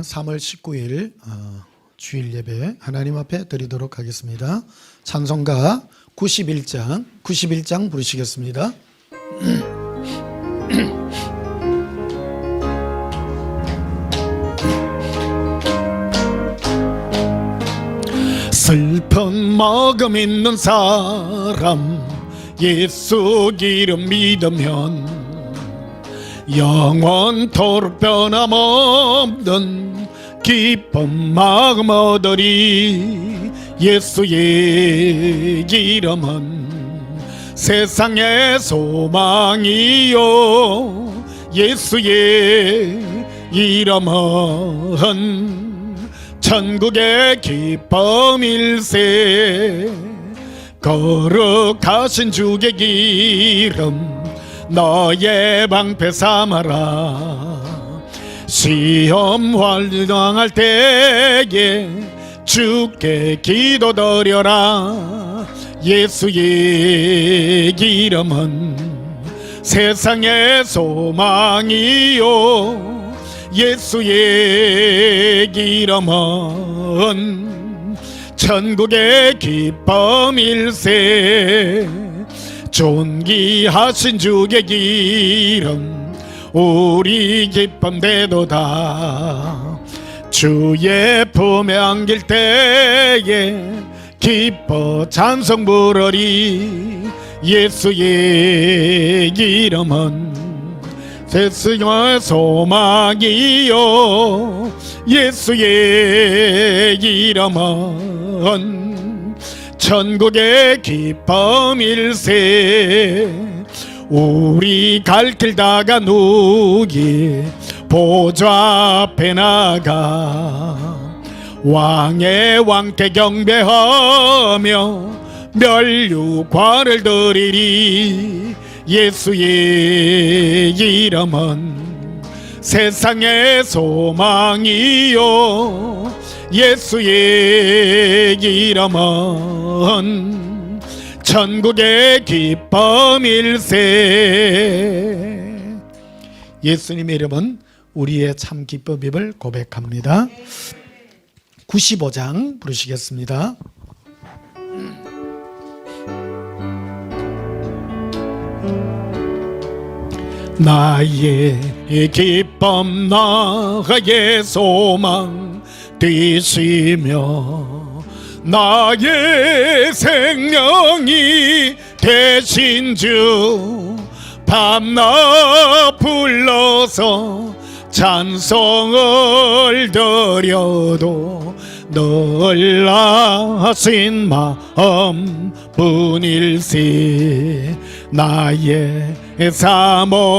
3월 19일 주일 예배 하나님 앞에 드리도록 하겠습니다. 찬송가 91장 부르시겠습니다. 슬픈 마음 있는 사람 예수 기름 믿으면 영원토록 변함없는 기쁜 마음 얻으리. 예수의 기름은 세상의 소망이요, 예수의 이름은 천국의 기쁨일세. 거룩하신 주의 기름 너의 방패 삼아라. 시험 활동할 때에 주께 기도드려라. 예수의 기름은 세상의 소망이요, 예수의 기름은 천국의 기쁨일세. 존귀하신 주의 기름 우리 기쁨 되도다. 주의 품에 안길 때에 기뻐 찬송 부르리. 예수의 기름은 세상의 소망이요, 예수의 기름은 천국의 기쁨일세. 우리 갈 길 다가 누기 보좌 앞에 나가 왕의 왕께 경배하며 멸류관을 드리리. 예수의 이름은 세상의 소망이요, 예수의 이름은 천국의 기쁨일세. 예수님의 이름은 우리의 참 기쁨임을 고백합니다. 95장 부르시겠습니다. 나의 기쁨 나의 소망 되시며 나의 생명이 되신 주 밤낮 불러서 찬송을 드려도 놀라신 마음 뿐일세. 나의 사모하는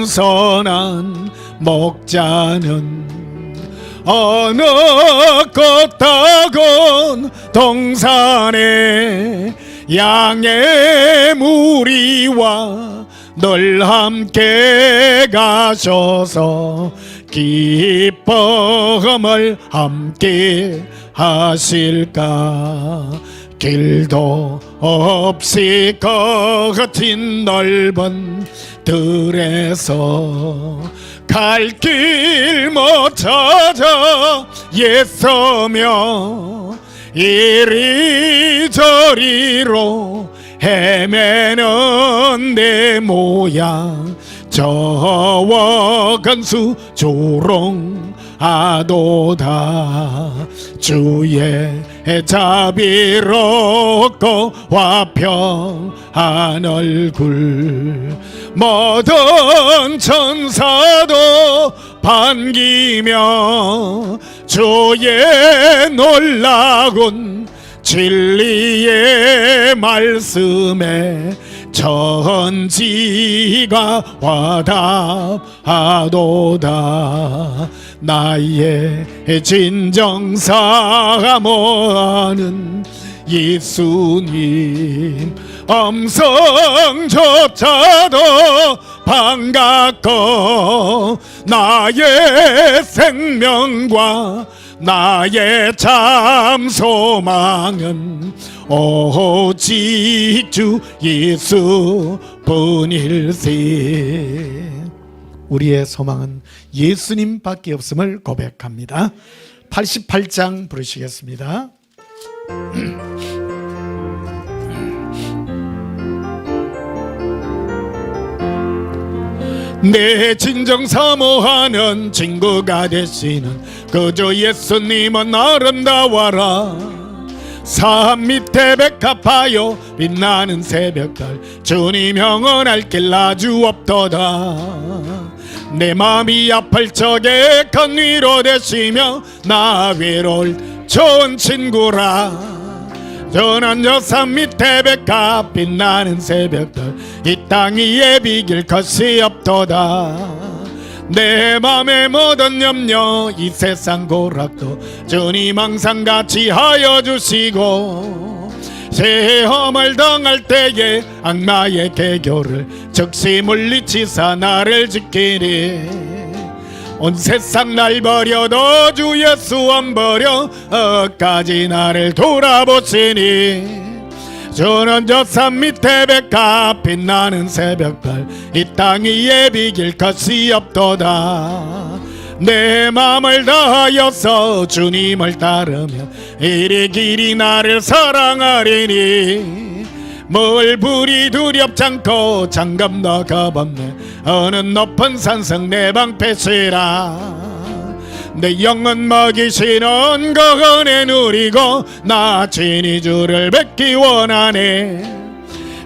선한 목자는 어느 꽃다곤 동산에 양의 무리와 늘 함께 가셔서 기쁨을 함께 하실까. 길도 없이 거친 넓은 들에서 갈 길 못 찾아 애써며 이리저리로 헤매는 내 모양 저와 간수 조롱하도다. 주의 자비롭고 화평한 얼굴 모든 천사도 반기며 주의 놀라운 진리의 말씀에 천지가 화답하도다. 나의 진정 사모하는 예수님 음성조차도 반갑고 나의 생명과 나의 참 소망은 오직 주 예수뿐일세. 우리의 소망은 예수님밖에 없음을 고백합니다. 88장 부르시겠습니다. 내 진정 사모하는 친구가 되시는 그저 예수님은 아름다워라. 산 밑에 백합하여 빛나는 새벽달 주님 영원할 길 아주 없도다. 내 마음이 아플 적에 큰 위로 되시며 나 외로울 좋은 친구라. 전한 여산 밑에 백합 빛나는 새벽달 이 땅 위에 비길 것이 없도다. 내 맘의 모든 염려 이 세상 고락도 주님 항상 같이 하여 주시고 시험을 당할 때에 악마의 개교를 즉시 물리치사 나를 지키리. 온 세상 날 버려도 주 예수 안 버려 끝까지 나를 돌아보시니. 주는 저 산 밑에 백합 빛나는 새벽달 이 땅 위에 비길 것이 없도다. 내 맘을 다하여서 주님을 따르면 이리 길이 나를 사랑하리니. 물불이 두렵지 않고 장갑도 겁없네 어느 높은 산성 내 방패시라. 내 영혼 먹이시는 그 은혜 누리고 나 친히 주를 뵙기 원하네.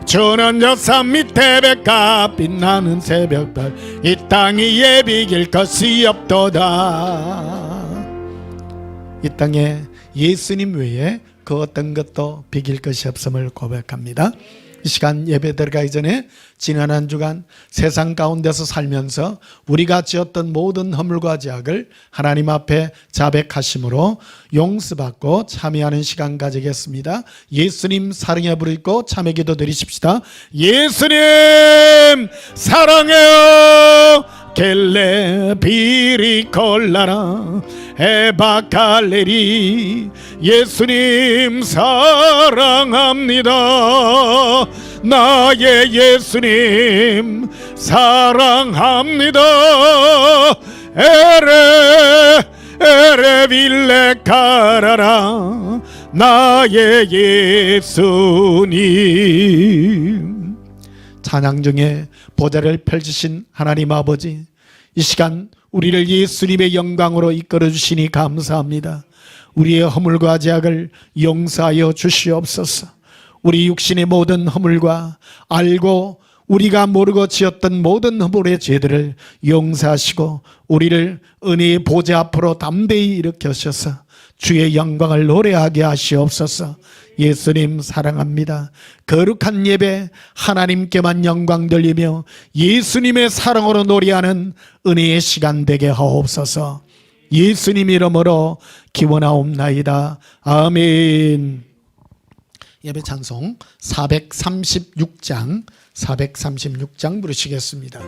주는 저 산 밑에 백합 빛나는 새벽달 이 땅 위에 비길 것이 없도다. 이 땅에 예수님 외에 그 어떤 것도 비길 것이 없음을 고백합니다. 이 시간 예배 들어가기 전에 지난 한 주간 세상 가운데서 살면서 우리가 지었던 모든 허물과 죄악을 하나님 앞에 자백하심으로 용서받고 참여하는 시간 가지겠습니다. 예수님 사랑해 부르고 참여 기도 드리십시다. 예수님 사랑해요. 겔레 비리콜라라 에바칼레리 예수님 사랑합니다. 나의 예수님 사랑합니다. 에레 빌레 카라라 나의 예수님. 찬양 중에 보좌를 펼치신 하나님 아버지, 이 시간 우리를 예수님의 영광으로 이끌어 주시니 감사합니다. 우리의 허물과 죄악을 용서하여 주시옵소서. 우리 육신의 모든 허물과 알고 우리가 모르고 지었던 모든 허물의 죄들을 용서하시고 우리를 은혜의 보좌 앞으로 담대히 일으켜셔서 주의 영광을 노래하게 하시옵소서. 예수님 사랑합니다. 거룩한 예배 하나님께만 영광 돌리며 예수님의 사랑으로 노래하는 은혜의 시간 되게 하옵소서. 예수님 이름으로 기원하옵나이다. 아멘. 예배 찬송 436장 부르시겠습니다.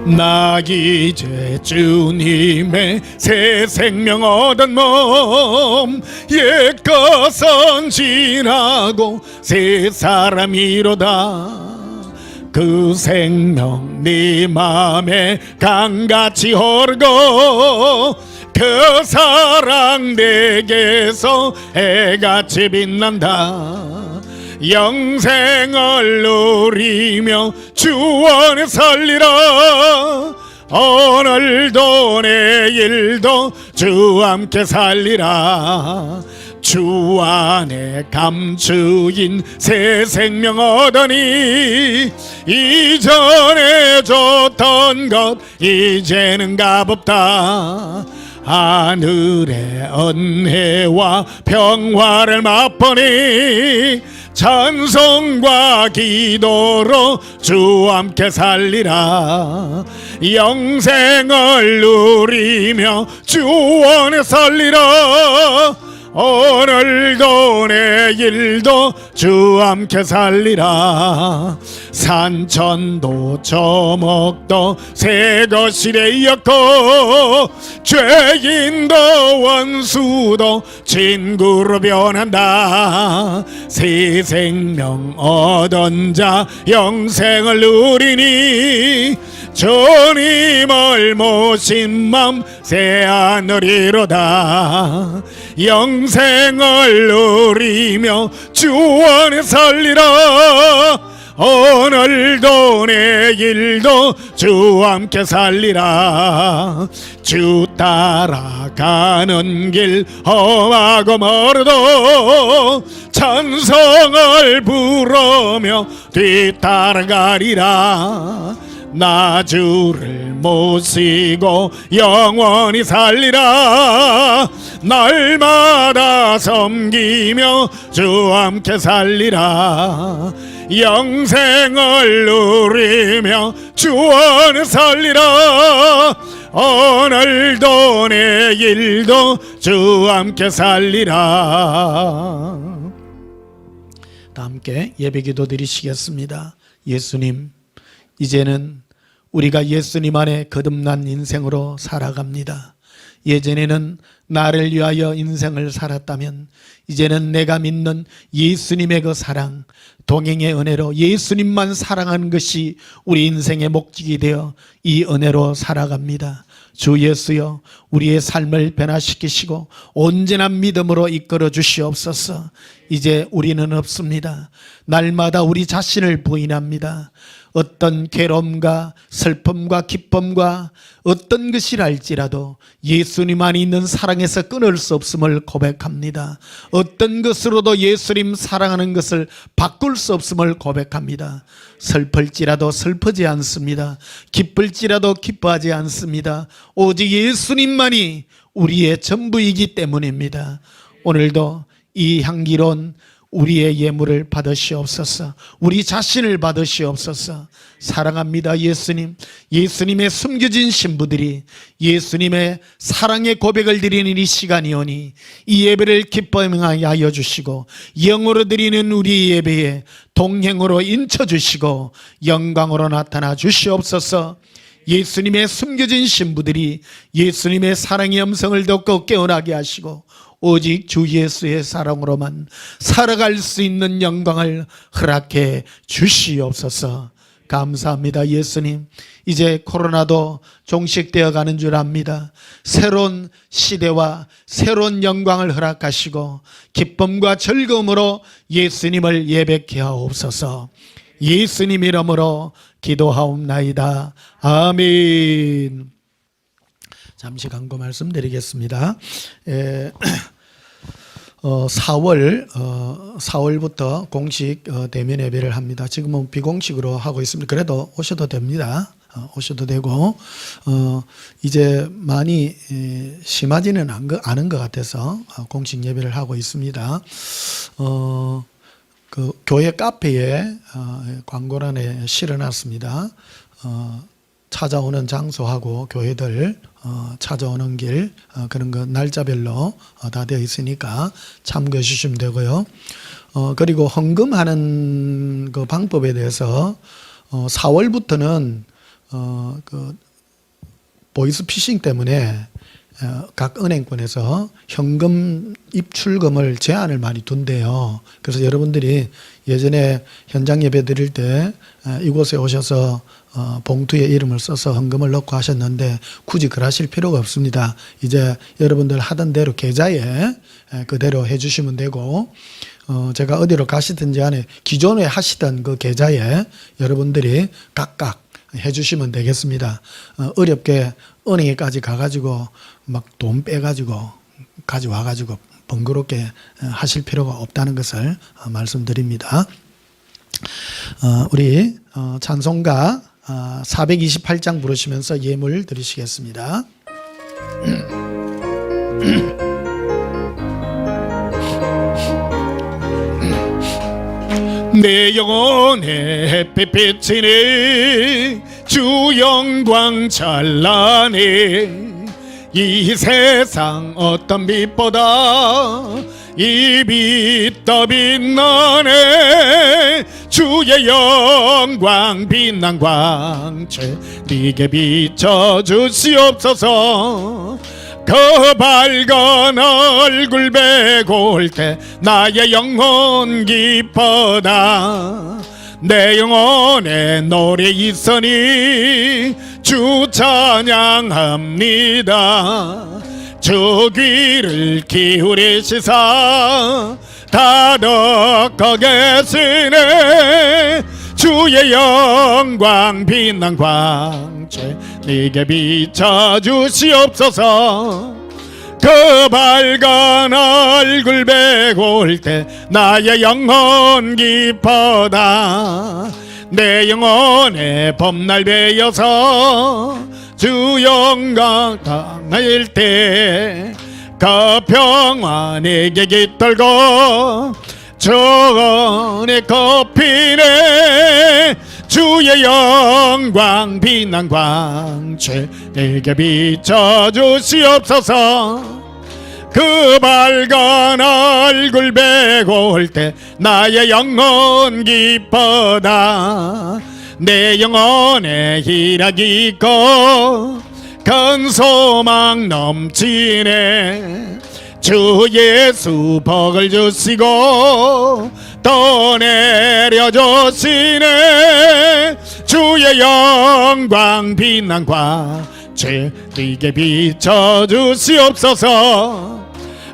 나 이제 주님의 새 생명 얻은 몸 옛것은 지나고 새 사람이로다. 그 생명 네 맘에 강같이 흐르고 그 사랑 내게서 해같이 빛난다. 영생을 누리며 주 안에 살리라. 오늘도 내일도 주 함께 살리라. 주 안에 감추인 새 생명 얻으니 이전에 줬던 것 이제는 값없다. 하늘의 은혜와 평화를 맛보니 찬송과 기도로 주 함께 살리라. 영생을 누리며 주 안에 살리라. 오늘도 내일도 주 함께 살리라. 산천도 저목도 새 것이 되었고 죄인도 원수도 친구로 변한다. 새 생명 얻은 자 영생을 누리니 주님을 모신 맘 새 하늘이로다. 영생을 누리며 주 안에 살리라. 오늘도 내일도 주 함께 살리라. 주 따라가는 길 험하고 멀어도 찬송을 부르며 뒤따라가리라. 나 주를 모시고 영원히 살리라. 날마다 섬기며 주 함께 살리라. 영생을 누리며 주 안에 살리라. 오늘도 내일도 주 함께 살리라. 다 함께 예배기도 드리시겠습니다. 예수님, 이제는 우리가 예수님 안에 거듭난 인생으로 살아갑니다. 예전에는 나를 위하여 인생을 살았다면 이제는 내가 믿는 예수님의 그 사랑, 동행의 은혜로 예수님만 사랑하는 것이 우리 인생의 목적이 되어 이 은혜로 살아갑니다. 주 예수여, 우리의 삶을 변화시키시고 온전한 믿음으로 이끌어 주시옵소서. 이제 우리는 없습니다. 날마다 우리 자신을 부인합니다. 어떤 괴로움과 슬픔과 기쁨과 어떤 것이라 할지라도 예수님 안에 있는 사랑에서 끊을 수 없음을 고백합니다. 어떤 것으로도 예수님 사랑하는 것을 바꿀 수 없음을 고백합니다. 슬플지라도 슬프지 않습니다. 기쁠지라도 기뻐하지 않습니다. 오직 예수님만이 우리의 전부이기 때문입니다. 오늘도 이 향기로운 우리의 예물을 받으시옵소서. 우리 자신을 받으시옵소서. 사랑합니다 예수님. 예수님의 숨겨진 신부들이 예수님의 사랑의 고백을 드리는 이 시간이 오니 이 예배를 기뻐하게 하여 주시고 영으로 드리는 우리 예배에 동행으로 인쳐주시고 영광으로 나타나 주시옵소서. 예수님의 숨겨진 신부들이 예수님의 사랑의 음성을 듣고 깨어나게 하시고 오직 주 예수의 사랑으로만 살아갈 수 있는 영광을 허락해 주시옵소서. 감사합니다 예수님. 이제 코로나도 종식되어 가는 줄 압니다. 새로운 시대와 새로운 영광을 허락하시고 기쁨과 즐거움으로 예수님을 예배케 하옵소서. 예수님 이름으로 기도하옵나이다. 아멘. 잠시 광고 말씀드리겠습니다. 4월부터 공식 대면 예배를 합니다. 지금은 비공식으로 하고 있습니다. 그래도 오셔도 됩니다. 오셔도 되고 이제 많이 심하지는 않은 것 같아서 공식 예배를 하고 있습니다. 그 교회 카페에 광고란에 실어놨습니다. 찾아오는 장소하고 교회들 찾아오는 길 그런 거 날짜별로 다 되어 있으니까 참고해 주시면 되고요. 그리고 헌금하는 그 방법에 대해서 4월부터는 그 보이스피싱 때문에 각 은행권에서 현금 입출금을 제한을 많이 둔대요. 그래서 여러분들이 예전에 현장 예배 드릴 때 이곳에 오셔서 봉투에 이름을 써서 헌금을 넣고 하셨는데 굳이 그러실 필요가 없습니다. 이제 여러분들 하던 대로 계좌에 그대로 해주시면 되고 제가 어디로 가시든지 간에 기존에 하시던 그 계좌에 여러분들이 각각 해주시면 되겠습니다. 어렵게 은행에까지 가가지고 막 돈 빼가지고 가져와가지고 번거롭게 하실 필요가 없다는 것을 말씀드립니다. 우리 찬송가 428장 부르시면서 예물 드리시겠습니다. 내 영혼의 햇빛 비치네 주 영광 찬란해 이 세상 어떤 빛보다 이 빛 더 빛나네. 주의 영광 빛난 광채 네게 비춰주시옵소서. 그 밝은 얼굴 배고올 때 나의 영혼 기뻐다. 내 영혼에 노래 있으니 주 찬양합니다. 주 귀를 기울이시사 다독거 계시네. 주의 영광 빛난 광채 네게 비춰주시옵소서. 그 밝은 얼굴 배고올 때 나의 영혼 기뻐다. 내 영혼의 봄날 배어서 주 영광 당할 때 그 평화 내게 깃들고 전에 걷히네. 주의 영광 빛난 광채 내게 비춰주시옵소서. 그 밝은 얼굴 배고올 때 나의 영혼 기뻐다. 내 영혼에 희락이 있고 큰 소망 넘치네. 주 예수 복을 주시고 또 내려주시네. 주의 영광 빛난 광채 네게 비춰주시옵소서.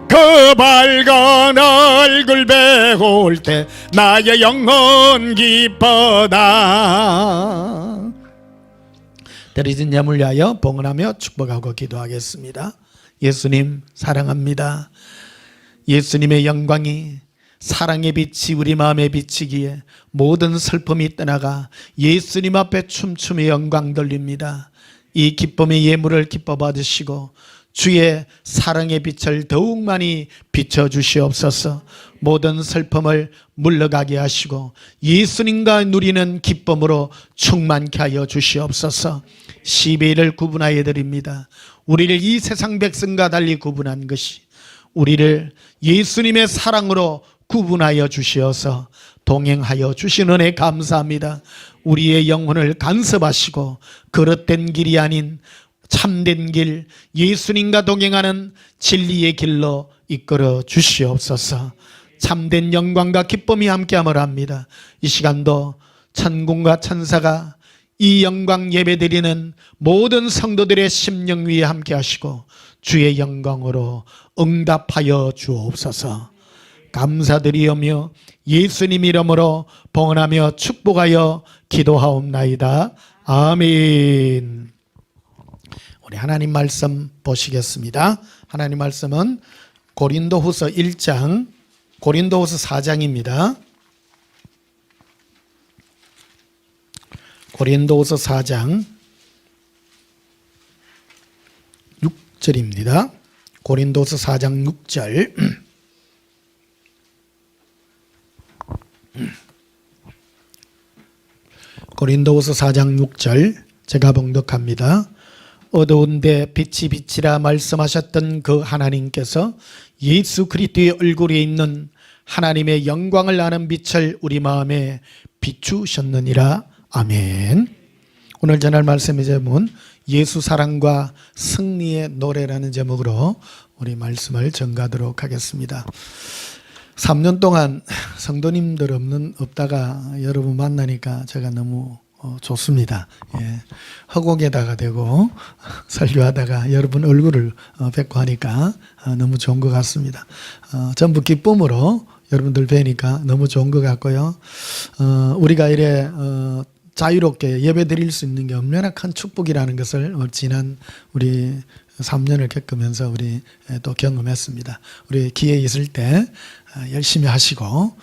그 밝은 얼굴 배고올 때 나의 영혼 기뻐다. 드려진 예물 위하여 봉헌하며 축복하고 기도하겠습니다. 예수님 사랑합니다. 예수님의 영광이 사랑의 빛이 우리 마음에 비치기에 모든 슬픔이 떠나가 예수님 앞에 춤춤의 영광 돌립니다. 이 기쁨의 예물을 기뻐 받으시고 주의 사랑의 빛을 더욱 많이 비춰주시옵소서. 모든 슬픔을 물러가게 하시고 예수님과 누리는 기쁨으로 충만케 하여 주시옵소서. 시베이를 구분하여 드립니다. 우리를 이 세상 백성과 달리 구분한 것이 우리를 예수님의 사랑으로 구분하여 주시어서 동행하여 주신 은혜 감사합니다. 우리의 영혼을 간섭하시고 그릇된 길이 아닌 참된 길, 예수님과 동행하는 진리의 길로 이끌어 주시옵소서. 참된 영광과 기쁨이 함께함을 합니다. 이 시간도 천군과 천사가 이 영광 예배드리는 모든 성도들의 심령 위에 함께 하시고 주의 영광으로 응답하여 주옵소서. 감사드리오며 예수님 이름으로 봉헌하며 축복하여 기도하옵나이다. 아멘. 우리 하나님 말씀 보시겠습니다. 하나님 말씀은 고린도후서 1장, 고린도후서 4장입니다. 고린도후서 4장 6절입니다. 고린도후서 4장 6절. 고린도후서 4장 6절 제가 봉독합니다. 어두운데 빛이 빛이라 말씀하셨던 그 하나님께서 예수 그리스도의 얼굴에 있는 하나님의 영광을 아는 빛을 우리 마음에 비추셨느니라. 아멘. 오늘 전할 말씀의 제목은 예수 사랑과 승리의 노래라는 제목으로 우리 말씀을 전가하도록 하겠습니다. 3년 동안 성도님들 없다가 여러분 만나니까 제가 너무 좋습니다. 예. 허공에다가 대고 설교하다가 여러분 얼굴을 뵙고 하니까 너무 좋은 것 같습니다. 전부 기쁨으로 여러분들 뵈니까 너무 좋은 것 같고요. 우리가 이래 자유롭게 예배 드릴 수 있는 게 얼마나 큰 축복이라는 것을 지난 우리 3년을 겪으면서 우리 또 경험했습니다. 우리 기회 있을 때 열심히 하시고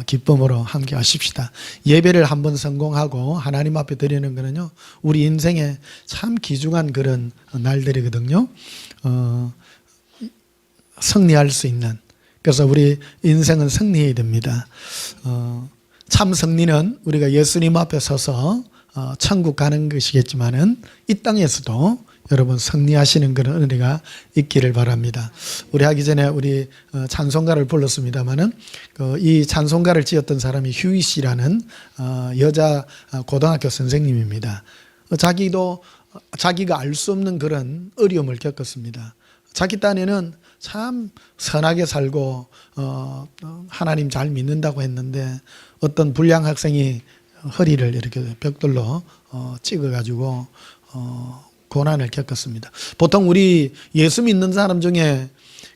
기쁨으로 함께 하십시다. 예배를 한번 성공하고 하나님 앞에 드리는 거는요, 우리 인생에 참 귀중한 그런 날들이거든요. 승리할 수 있는, 그래서 우리 인생은 승리해야 됩니다. 참 승리는 우리가 예수님 앞에 서서 천국 가는 것이겠지만은 이 땅에서도 여러분 승리하시는 그런 은혜가 있기를 바랍니다. 우리 하기 전에 우리 찬송가를 불렀습니다마는 이 찬송가를 지었던 사람이 휴이 씨라는 여자 고등학교 선생님입니다. 자기가 알 수 없는 그런 어려움을 겪었습니다. 자기 딴에는 참 선하게 살고 하나님 잘 믿는다고 했는데 어떤 불량 학생이 허리를 이렇게 벽돌로 찍어가지고 고난을 겪었습니다. 보통 우리 예수 믿는 사람 중에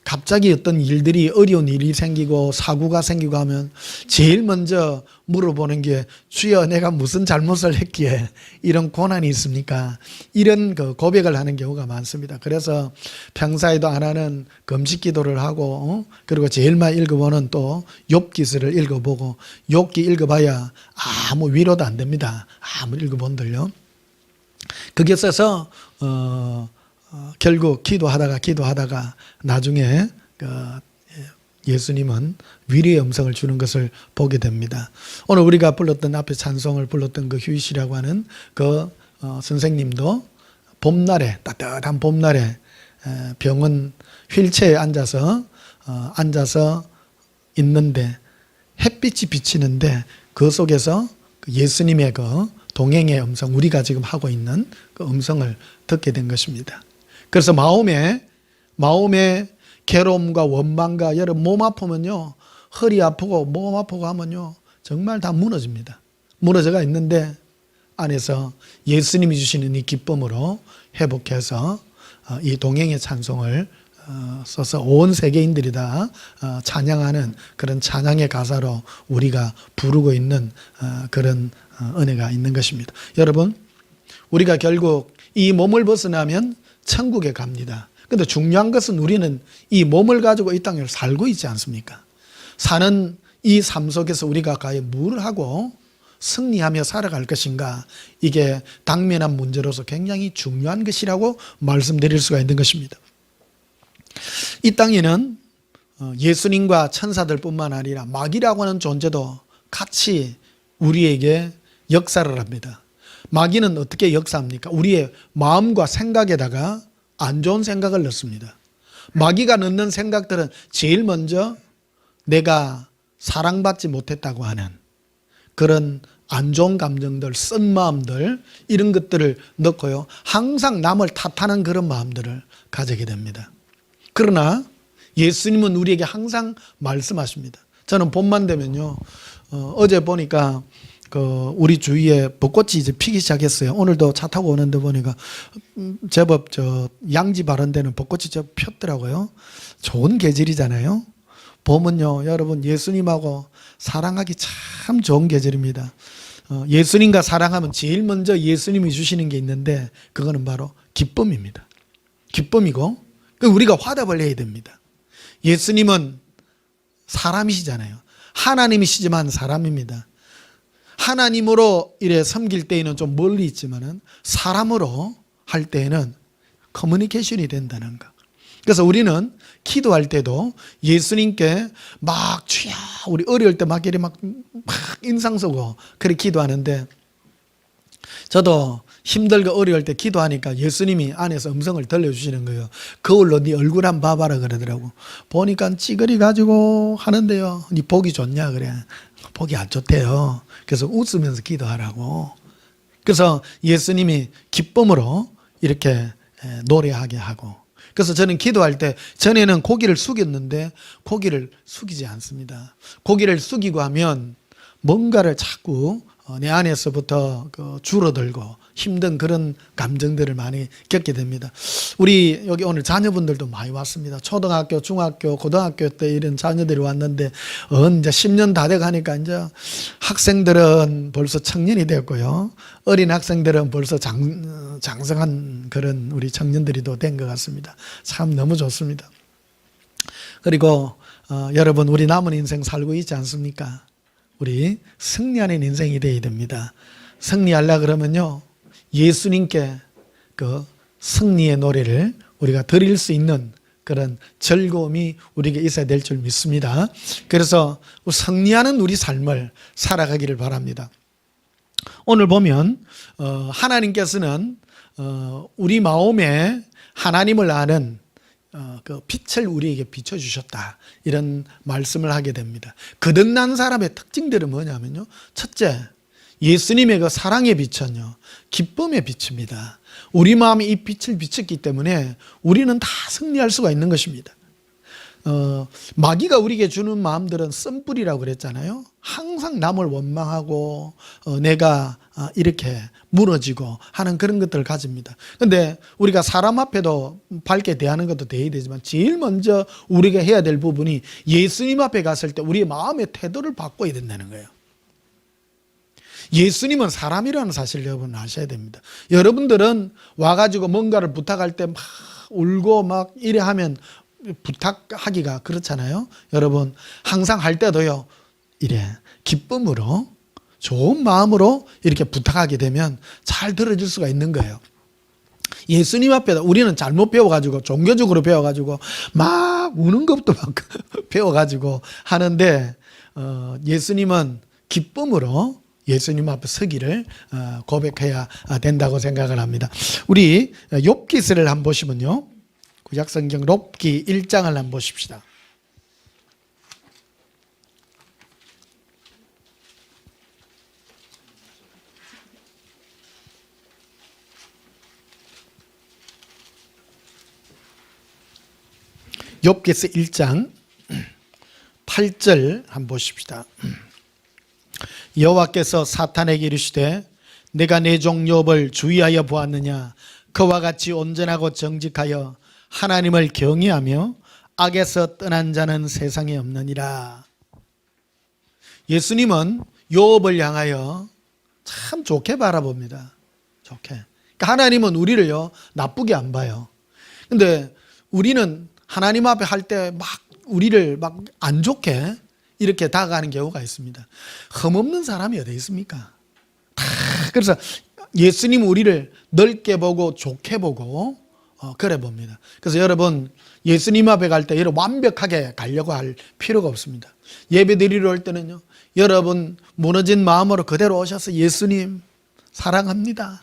갑자기 어떤 일들이 어려운 일이 생기고 사고가 생기고 하면 제일 먼저 물어보는 게 주여 내가 무슨 잘못을 했기에 이런 고난이 있습니까? 이런 고백을 하는 경우가 많습니다. 그래서 평소에도 안 하는 금식 기도를 하고 그리고 제일 많이 읽어보는 또 욥기서를 읽어보고 욥기 읽어봐야 아무 위로도 안 됩니다. 아무리 읽어본들요. 거기에 있어서 결국 기도하다가 나중에 예수님은 위로의 음성을 주는 것을 보게 됩니다. 오늘 우리가 불렀던 앞에 찬송을 불렀던 그 휴이 씨라고 하는 그 선생님도 봄날에 따뜻한 봄날에 병원 휠체어에 앉아서 있는데 햇빛이 비치는데 그 속에서 예수님의 그 동행의 음성, 우리가 지금 하고 있는 그 음성을 듣게 된 것입니다. 그래서 마음에 괴로움과 원망과 여러분 몸 아프면요, 허리 아프고 몸 아프고 하면요 정말 다 무너집니다. 무너져가 있는데 안에서 예수님이 주시는 이 기쁨으로 회복해서 이 동행의 찬송을 써서 온 세계인들이 다 찬양하는 그런 찬양의 가사로 우리가 부르고 있는 그런 은혜가 있는 것입니다. 여러분, 우리가 결국 이 몸을 벗어나면 천국에 갑니다. 그런데 중요한 것은 우리는 이 몸을 가지고 이 땅에 살고 있지 않습니까? 사는 이 삶 속에서 우리가 과연 뭘 하고 승리하며 살아갈 것인가, 이게 당면한 문제로서 굉장히 중요한 것이라고 말씀드릴 수가 있는 것입니다. 이 땅에는 예수님과 천사들뿐만 아니라 마귀라고 하는 존재도 같이 우리에게 역사를 합니다. 마귀는 어떻게 역사합니까? 우리의 마음과 생각에다가 안 좋은 생각을 넣습니다. 마귀가 넣는 생각들은 제일 먼저 내가 사랑받지 못했다고 하는 그런 안 좋은 감정들, 쓴 마음들, 이런 것들을 넣고요, 항상 남을 탓하는 그런 마음들을 가지게 됩니다. 그러나 예수님은 우리에게 항상 말씀하십니다. 저는 봄만 되면요, 어제 보니까 우리 주위에 벚꽃이 이제 피기 시작했어요. 오늘도 차 타고 오는데 보니까 제법 양지 바른 데는 벚꽃이 폈더라고요. 좋은 계절이잖아요. 봄은요, 여러분 예수님하고 사랑하기 참 좋은 계절입니다. 예수님과 사랑하면 제일 먼저 예수님이 주시는 게 있는데 그거는 바로 기쁨입니다. 기쁨이고 우리가 화답을 해야 됩니다. 예수님은 사람이시잖아요. 하나님이시지만 사람입니다. 하나님으로 이래 섬길 때에는 좀 멀리 있지만은 사람으로 할 때에는 커뮤니케이션이 된다는 거. 그래서 우리는 기도할 때도 예수님께 막 주여, 우리 어려울 때 막 이래 막 인상 쓰고 그렇게 기도하는데, 저도 힘들고 어려울 때 기도하니까 예수님이 안에서 음성을 들려주시는 거예요. 거울로 네 얼굴 한번 봐봐라 그러더라고. 보니까 찌그리 가지고 하는데요, 네 보기 좋냐 그래. 보기 안 좋대요. 그래서 웃으면서 기도하라고. 그래서 예수님이 기쁨으로 이렇게 노래하게 하고, 그래서 저는 기도할 때 전에는 고개를 숙였는데 고개를 숙이지 않습니다. 고개를 숙이고 하면 뭔가를 자꾸 내 안에서부터 줄어들고 힘든 그런 감정들을 많이 겪게 됩니다. 우리 여기 오늘 자녀분들도 많이 왔습니다. 초등학교, 중학교, 고등학교 때 이런 자녀들이 왔는데 이제 10년 다 돼가니까 이제 학생들은 벌써 청년이 됐고요, 어린 학생들은 벌써 장성한 그런 우리 청년들이 된 것 같습니다. 참 너무 좋습니다. 그리고 여러분, 우리 남은 인생 살고 있지 않습니까? 우리 승리하는 인생이 되어야 됩니다. 승리하려 그러면요, 예수님께 그 승리의 노래를 우리가 드릴 수 있는 그런 즐거움이 우리에게 있어야 될 줄 믿습니다. 그래서 승리하는 우리 삶을 살아가기를 바랍니다. 오늘 보면 하나님께서는 우리 마음에 하나님을 아는 그 빛을 우리에게 비춰주셨다, 이런 말씀을 하게 됩니다. 거듭난 사람의 특징들은 뭐냐면요, 첫째, 예수님의 그 사랑의 빛은요, 기쁨의 빛입니다. 우리 마음에 이 빛을 비췄기 때문에 우리는 다 승리할 수가 있는 것입니다. 마귀가 우리에게 주는 마음들은 쓴뿌리라고 그랬잖아요. 항상 남을 원망하고 내가 이렇게 무너지고 하는 그런 것들을 가집니다. 그런데 우리가 사람 앞에도 밝게 대하는 것도 대해야 되지만 제일 먼저 우리가 해야 될 부분이 예수님 앞에 갔을 때 우리의 마음의 태도를 바꿔야 된다는 거예요. 예수님은 사람이라는 사실을 여러분 아셔야 됩니다. 여러분들은 와가지고 뭔가를 부탁할 때 막 울고 막 이래 하면 부탁하기가 그렇잖아요. 여러분 항상 할 때도요, 이래 기쁨으로 좋은 마음으로 이렇게 부탁하게 되면 잘 들어줄 수가 있는 거예요. 예수님 앞에다 우리는 잘못 배워가지고 종교적으로 배워가지고 막 우는 것부터 막 배워가지고 하는데, 예수님은 기쁨으로 예수님 앞에 서기를 고백해야 된다고 생각을 합니다. 우리 욥기서를 한번 보시면요, 구약성경 욥기 1장을 한번 보십시다. 욥기서 1장 8절 한번 보십시다. 여호와께서 사탄에게 이르시되 내가 내 종 욥을 주의하여 보았느냐, 그와 같이 온전하고 정직하여 하나님을 경외하며 악에서 떠난 자는 세상에 없느니라. 예수님은 욥을 향하여 참 좋게 바라봅니다. 좋게. 그러니까 하나님은 우리를요 나쁘게 안 봐요. 근데 우리는 하나님 앞에 할 때 막 우리를 막 안 좋게 이렇게 다가가는 경우가 있습니다. 흠없는 사람이 어디 있습니까? 그래서 예수님은 우리를 넓게 보고 좋게 보고 그래 봅니다. 그래서 여러분 예수님 앞에 갈 때 여러분 완벽하게 가려고 할 필요가 없습니다. 예배 드리러 올 때는요, 여러분 무너진 마음으로 그대로 오셔서 예수님 사랑합니다.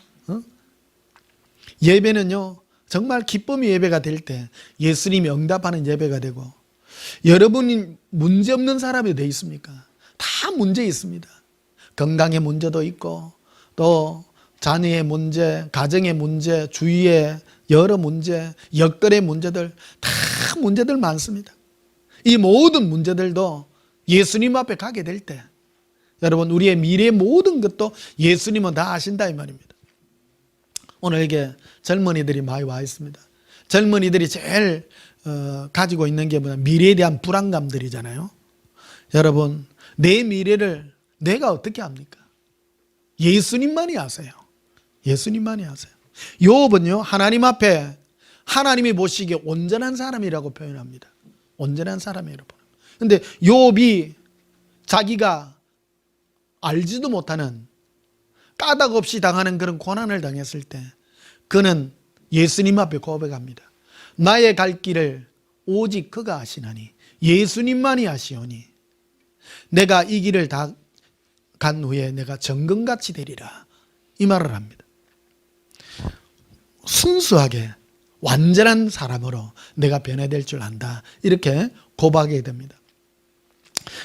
예배는요 정말 기쁨의 예배가 될 때 예수님이 응답하는 예배가 되고, 여러분이 문제없는 사람이 어디 있습니까? 다 문제 있습니다. 건강의 문제도 있고 또 자녀의 문제, 가정의 문제, 주위의 여러 문제, 역들의 문제들, 다 문제들 많습니다. 이 모든 문제들도 예수님 앞에 가게 될 때 여러분 우리의 미래의 모든 것도 예수님은 다 아신다 이 말입니다. 오늘 이게 젊은이들이 많이 와 있습니다. 젊은이들이 제일 가지고 있는 게 뭐냐, 미래에 대한 불안감들이잖아요. 여러분 내 미래를 내가 어떻게 합니까? 예수님만이 아세요. 예수님만이 아세요. 욥은요 하나님 앞에 하나님이 보시기에 온전한 사람이라고 표현합니다. 온전한 사람이라고. 그런데 욥이 자기가 알지도 못하는 까닭 없이 당하는 그런 고난을 당했을 때 그는 예수님 앞에 고백합니다. 나의 갈 길을 오직 그가 아시나니 예수님만이 아시오니 내가 이 길을 다 간 후에 내가 정금같이 되리라, 이 말을 합니다. 순수하게 완전한 사람으로 내가 변해될 줄 안다, 이렇게 고백하게 됩니다.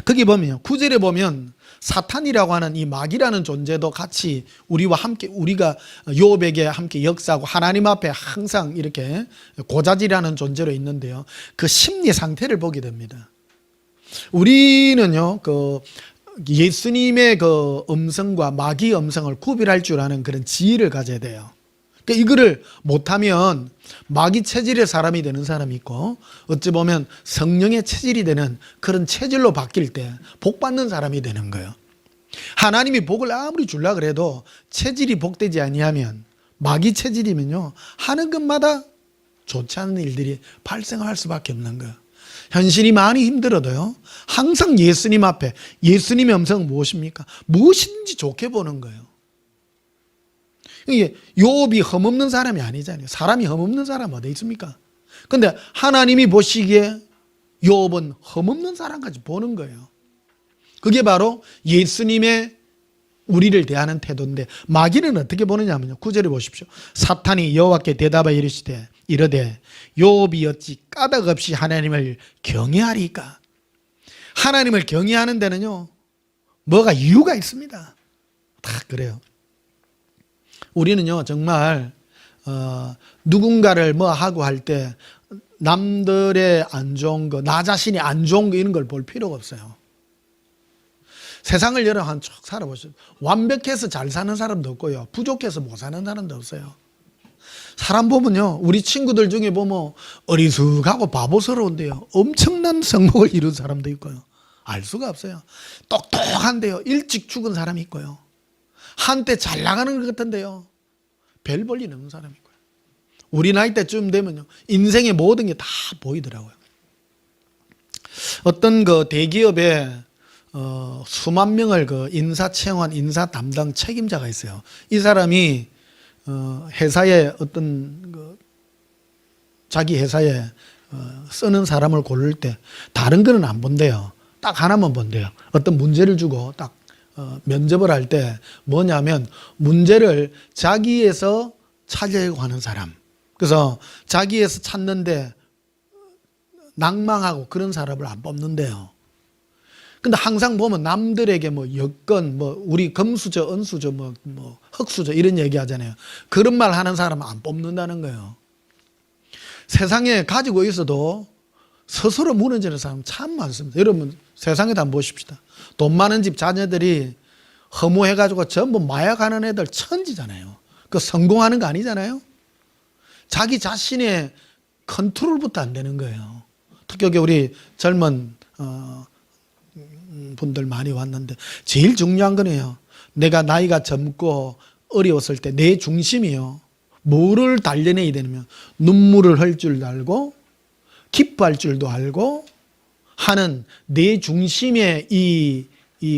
거기 보면 9절에 보면 사탄이라고 하는 이 마귀라는 존재도 같이 우리와 함께, 우리가 욥에게 함께 역사하고 하나님 앞에 항상 이렇게 고자질하는 존재로 있는데요, 그 심리 상태를 보게 됩니다. 우리는요 그 예수님의 그 음성과 마귀 음성을 구별할 줄 아는 그런 지혜를 가져야 돼요. 그러니까 이거를 못하면 마귀 체질의 사람이 되는 사람이 있고, 어찌 보면 성령의 체질이 되는 그런 체질로 바뀔 때 복 받는 사람이 되는 거예요. 하나님이 복을 아무리 주려고 그래도 체질이 복되지 아니하면, 마귀 체질이면요 하는 것마다 좋지 않은 일들이 발생할 수밖에 없는 거예요. 현실이 많이 힘들어도요 항상 예수님 앞에, 예수님의 음성은 무엇입니까? 무엇인지 좋게 보는 거예요. 이게 욥이 흠없는 사람이 아니잖아요. 사람이 흠없는 사람 어디 있습니까? 근데 하나님이 보시기에 욥은 흠없는 사람까지 보는 거예요. 그게 바로 예수님의 우리를 대하는 태도인데 마귀는 어떻게 보느냐면요. 9절에 보십시오. 사탄이 여호와께 대답하여 이르되 욥이 어찌 까닭 없이 하나님을 경외하리까. 하나님을 경외하는 데는요, 뭐가 이유가 있습니다. 다 그래요. 우리는요 정말 누군가를 뭐 하고 할 때 남들의 안 좋은 거, 나 자신이 안 좋은 거 이런 걸 볼 필요가 없어요. 세상을 여러분 한 쭉 살아보시죠. 완벽해서 잘 사는 사람도 없고요, 부족해서 못 사는 사람도 없어요. 사람 보면요, 우리 친구들 중에 보면 어리숙하고 바보스러운데요, 엄청난 성공을 이룬 사람도 있고요, 알 수가 없어요. 똑똑한데요, 일찍 죽은 사람이 있고요, 한때 잘 나가는 것 같은데요, 별 볼 일 없는 사람이 있고요. 우리 나이 때쯤 되면요, 인생의 모든 게 다 보이더라고요. 어떤 그 대기업에 수만 명을 그 인사 채용한 인사 담당 책임자가 있어요. 이 사람이 회사에 어떤 그 자기 회사에 쓰는 사람을 고를 때 다른 거는 안 본대요. 딱 하나만 본대요. 어떤 문제를 주고 딱 면접을 할 때 뭐냐면 문제를 자기에서 찾으려고 하는 사람. 그래서 자기에서 찾는데 낭망하고 그런 사람을 안 뽑는데요. 근데 항상 보면 남들에게 뭐 여건, 뭐 우리 금수저, 은수저, 뭐 흑수저 이런 얘기 하잖아요. 그런 말 하는 사람은 안 뽑는다는 거예요. 세상에 가지고 있어도 스스로 무너지는 사람 참 많습니다. 여러분 세상에다 한번 보십시다. 돈 많은 집 자녀들이 허무해가지고 전부 마약하는 애들 천지잖아요. 그 성공하는 거 아니잖아요. 자기 자신의 컨트롤부터 안 되는 거예요. 특히 여기 우리 젊은 분들 많이 왔는데 제일 중요한 거네요. 내가 나이가 젊고 어려웠을 때 내 중심이요, 뭐를 단련해야 되냐면 눈물을 흘릴 줄도 알고 기뻐할 줄도 알고 하는 내 중심의 이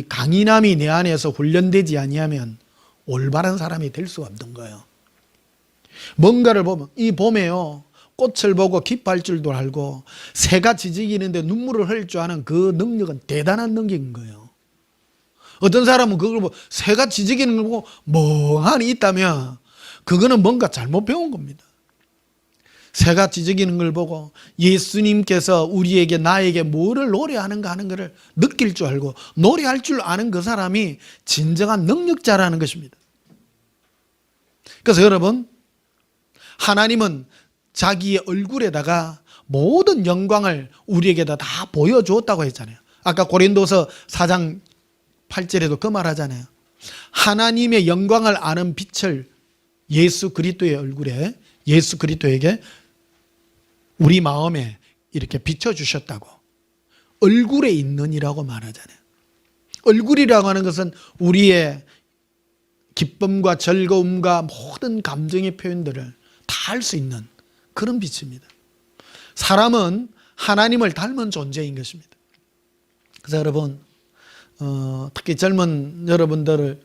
강인함이 내 안에서 훈련되지 아니하면 올바른 사람이 될 수가 없는 거예요. 뭔가를 보면 이 봄에요, 꽃을 보고 기뻐할 줄도 알고 새가 지지기는데 눈물을 흘릴 줄 아는 그 능력은 대단한 능력인 거예요. 어떤 사람은 그걸 보고 새가 지지기는 걸 보고 멍하니 있다면 그거는 뭔가 잘못 배운 겁니다. 새가 지지기는 걸 보고 예수님께서 우리에게 나에게 뭐를 노래하는가 하는 것을 느낄 줄 알고 노래할 줄 아는 그 사람이 진정한 능력자라는 것입니다. 그래서 여러분, 하나님은 자기의 얼굴에다가 모든 영광을 우리에게다 다 보여주었다고 했잖아요. 아까 고린도서 4장 8절에도 그 말 하잖아요. 하나님의 영광을 아는 빛을 예수 그리스도의 얼굴에, 예수 그리스도에게 우리 마음에 이렇게 비춰주셨다고. 얼굴에 있느니라고 말하잖아요. 얼굴이라고 하는 것은 우리의 기쁨과 즐거움과 모든 감정의 표현들을 다 할 수 있는 그런 빛입니다. 사람은 하나님을 닮은 존재인 것입니다. 그래서 여러분, 특히 젊은 여러분들을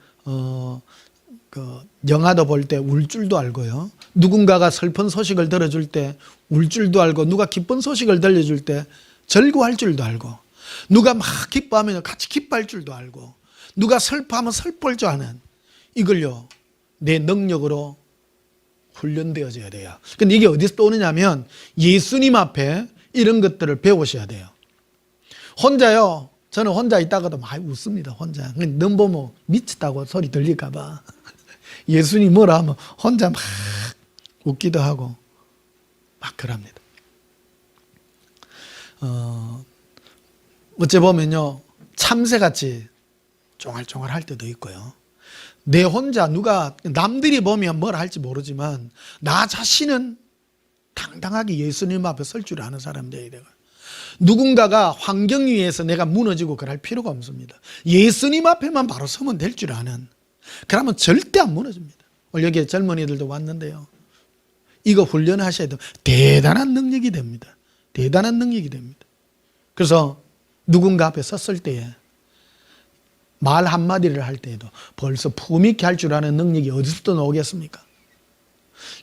그 영화도 볼 때 울 줄도 알고요, 누군가가 슬픈 소식을 들어줄 때 울 줄도 알고, 누가 기쁜 소식을 들려줄 때 즐거워할 줄도 알고, 누가 막 기뻐하면 같이 기뻐할 줄도 알고, 누가 슬퍼하면 슬퍼할 줄 아는, 이걸요 내 능력으로 훈련되어져야 돼요. 근데 이게 어디서 또 오느냐면 예수님 앞에 이런 것들을 배우셔야 돼요. 혼자요, 저는 혼자 있다가도 많이 웃습니다. 혼자. 넌 보면 미쳤다고 소리 들릴까 봐 예수님 뭐라 하면 혼자 막 웃기도 하고 막 그럽니다. 어째 보면요, 참새같이 쫑알쫑알 할 때도 있고요, 내 혼자 누가 남들이 보면 뭘 할지 모르지만 나 자신은 당당하게 예수님 앞에 설 줄 아는 사람 되어야 돼요. 누군가가 환경 위에서 내가 무너지고 그럴 필요가 없습니다. 예수님 앞에만 바로 서면 될 줄 아는, 그러면 절대 안 무너집니다. 오늘 여기 젊은이들도 왔는데요, 이거 훈련하셔야 돼요. 대단한 능력이 됩니다. 대단한 능력이 됩니다. 그래서 누군가 앞에 섰을 때에 말 한마디를 할 때에도 벌써 품 있게 할 줄 아는 능력이 어디서부터 나오겠습니까?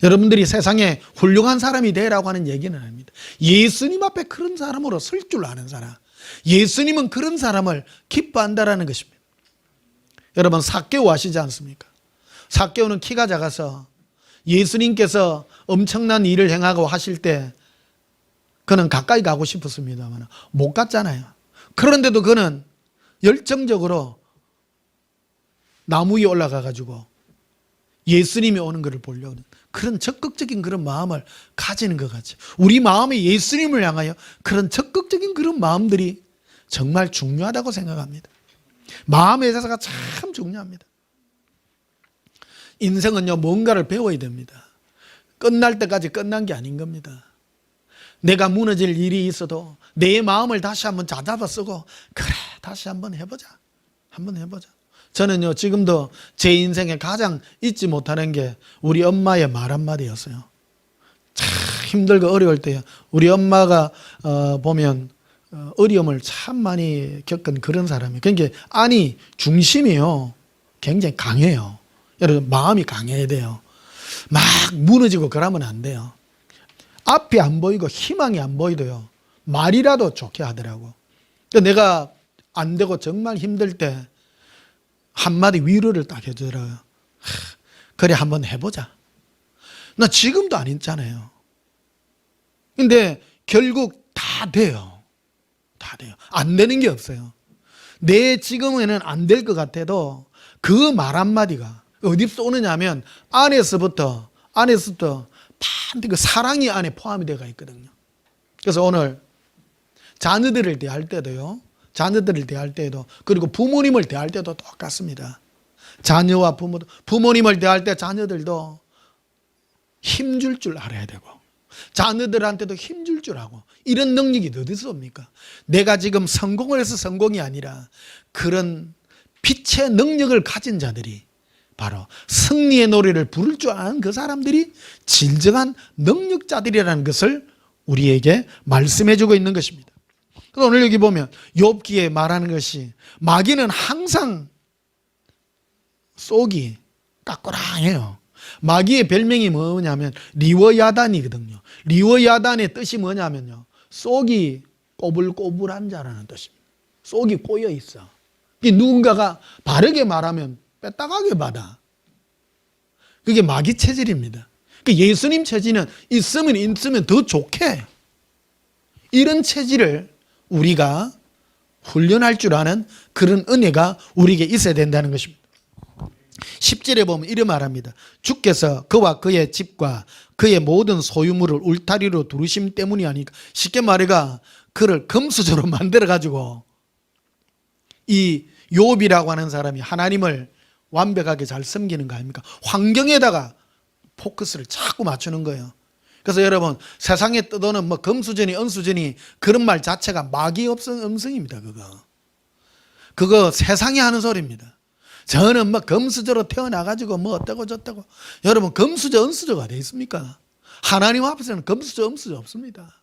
여러분들이 세상에 훌륭한 사람이 되라고 하는 얘기는 아닙니다. 예수님 앞에 그런 사람으로 설 줄 아는 사람, 예수님은 그런 사람을 기뻐한다라는 것입니다. 여러분 삭개오 아시지 않습니까? 삭개오는 키가 작아서 예수님께서 엄청난 일을 행하고 하실 때 그는 가까이 가고 싶었습니다만 못 갔잖아요. 그런데도 그는 열정적으로 나무 위에 올라가 가지고 예수님이 오는 것을 보려는 그런 적극적인 그런 마음을 가지는 것 같죠. 우리 마음에 예수님을 향하여 그런 적극적인 그런 마음들이 정말 중요하다고 생각합니다. 마음의 대사가 참 중요합니다. 인생은요, 뭔가를 배워야 됩니다. 끝날 때까지 끝난 게 아닌 겁니다. 내가 무너질 일이 있어도 내 마음을 다시 한번 다잡아 쓰고 그래 다시 한번 해보자. 한번 해보자. 저는요 지금도 제 인생에 가장 잊지 못하는 게 우리 엄마의 말 한마디였어요. 참 힘들고 어려울 때요. 우리 엄마가 보면 어려움을 참 많이 겪은 그런 사람이에요. 그러니까 안이 중심이요. 굉장히 강해요. 여러분 마음이 강해야 돼요. 막 무너지고 그러면 안 돼요. 앞이 안 보이고 희망이 안 보이도요. 말이라도 좋게 하더라고. 내가 안 되고 정말 힘들 때 한마디 위로를 딱 해주더라고요. 그래 한번 해보자. 나 지금도 안 했잖아요. 근데 결국 다 돼요. 다 돼요. 안 되는 게 없어요. 내 지금에는 안 될 것 같아도 그 말 한마디가 어디서 오느냐면 안에서부터 반드시 그 사랑이 안에 포함이 되어 있거든요. 그래서 오늘 자녀들을 대할 때도요. 자녀들을 대할 때에도 그리고 부모님을 대할 때도 똑같습니다. 자녀와 부모님을 대할 때 자녀들도 힘줄 줄 알아야 되고 자녀들한테도 힘줄 줄 알고 이런 능력이 어디서 옵니까? 내가 지금 성공을 해서 성공이 아니라 그런 빛의 능력을 가진 자들이 바로 승리의 노래를 부를 줄 아는 그 사람들이 진정한 능력자들이라는 것을 우리에게 말씀해 주고 있는 것입니다. 그래서 오늘 여기 보면 욥기에 말하는 것이 마귀는 항상 속이 까꾸랑해요. 마귀의 별명이 뭐냐면 리워야단이거든요. 리워야단의 뜻이 뭐냐면요. 속이 꼬불꼬불한 자라는 뜻입니다. 속이 꼬여 있어. 누군가가 바르게 말하면 빼딱하게 받아. 그게 마귀 체질입니다. 예수님 체질은 있으면 더 좋게 이런 체질을 우리가 훈련할 줄 아는 그런 은혜가 우리에게 있어야 된다는 것입니다. 10절에 보면 이런 말합니다. 주께서 그와 그의 집과 그의 모든 소유물을 울타리로 두르심 때문이 아니까. 쉽게 말해가 그를 금수저로 만들어 가지고 이 욥이라고 하는 사람이 하나님을 완벽하게 잘 섬기는 거 아닙니까? 환경에다가 포커스를 자꾸 맞추는 거예요. 그래서 여러분 세상에 떠도는 뭐 금수저니 은수저니 그런 말 자체가 마귀 음성입니다. 그거 세상이 하는 소리입니다. 저는 뭐 금수저로 태어나가지고 뭐 어쩌고 저쩌고. 여러분 금수저 은수저가 어디 있습니까? 하나님 앞에서는 금수저 은수저 없습니다.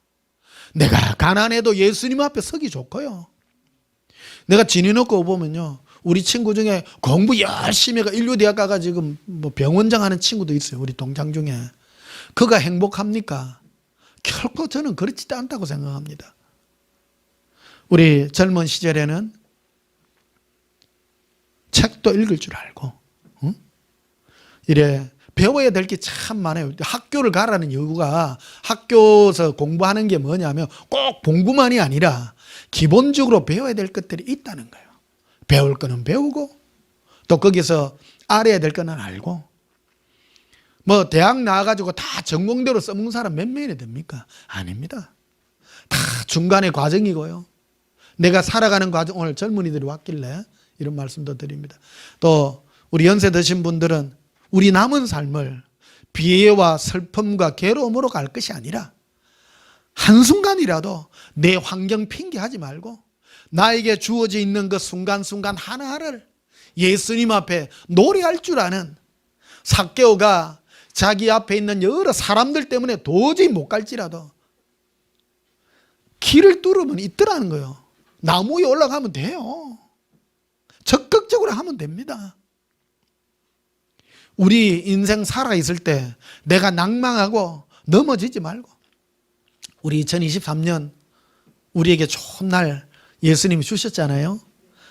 내가 가난해도 예수님 앞에 서기 좋고요. 내가 지니놓고 보면요. 우리 친구 중에 공부 열심히 해가 인류대학 가가 지금 뭐 병원장 하는 친구도 있어요. 우리 동창 중에. 그가 행복합니까? 결코 저는 그렇지도 않다고 생각합니다. 우리 젊은 시절에는 책도 읽을 줄 알고 이래 배워야 될 게 참 많아요. 학교를 가라는 이유가 학교에서 공부하는 게 뭐냐면 꼭 공부만이 아니라 기본적으로 배워야 될 것들이 있다는 거예요. 배울 거는 배우고 또 거기서 알아야 될 거는 알고 뭐 대학 나와가지고 다 전공대로 써먹는 사람 몇 명이나 됩니까? 아닙니다. 다 중간의 과정이고요. 내가 살아가는 과정 오늘 젊은이들이 왔길래 이런 말씀도 드립니다. 또 우리 연세 드신 분들은 우리 남은 삶을 비애와 슬픔과 괴로움으로 갈 것이 아니라 한순간이라도 내 환경 핑계하지 말고 나에게 주어져 있는 그 순간순간 하나하나를 예수님 앞에 노래할 줄 아는 삭개오가 자기 앞에 있는 여러 사람들 때문에 도저히 못 갈지라도 길을 뚫으면 있더라는 거예요. 나무 위에 올라가면 돼요. 적극적으로 하면 됩니다. 우리 인생 살아있을 때 내가 낭망하고 넘어지지 말고 우리 2023년 우리에게 좋은 날 예수님이 주셨잖아요.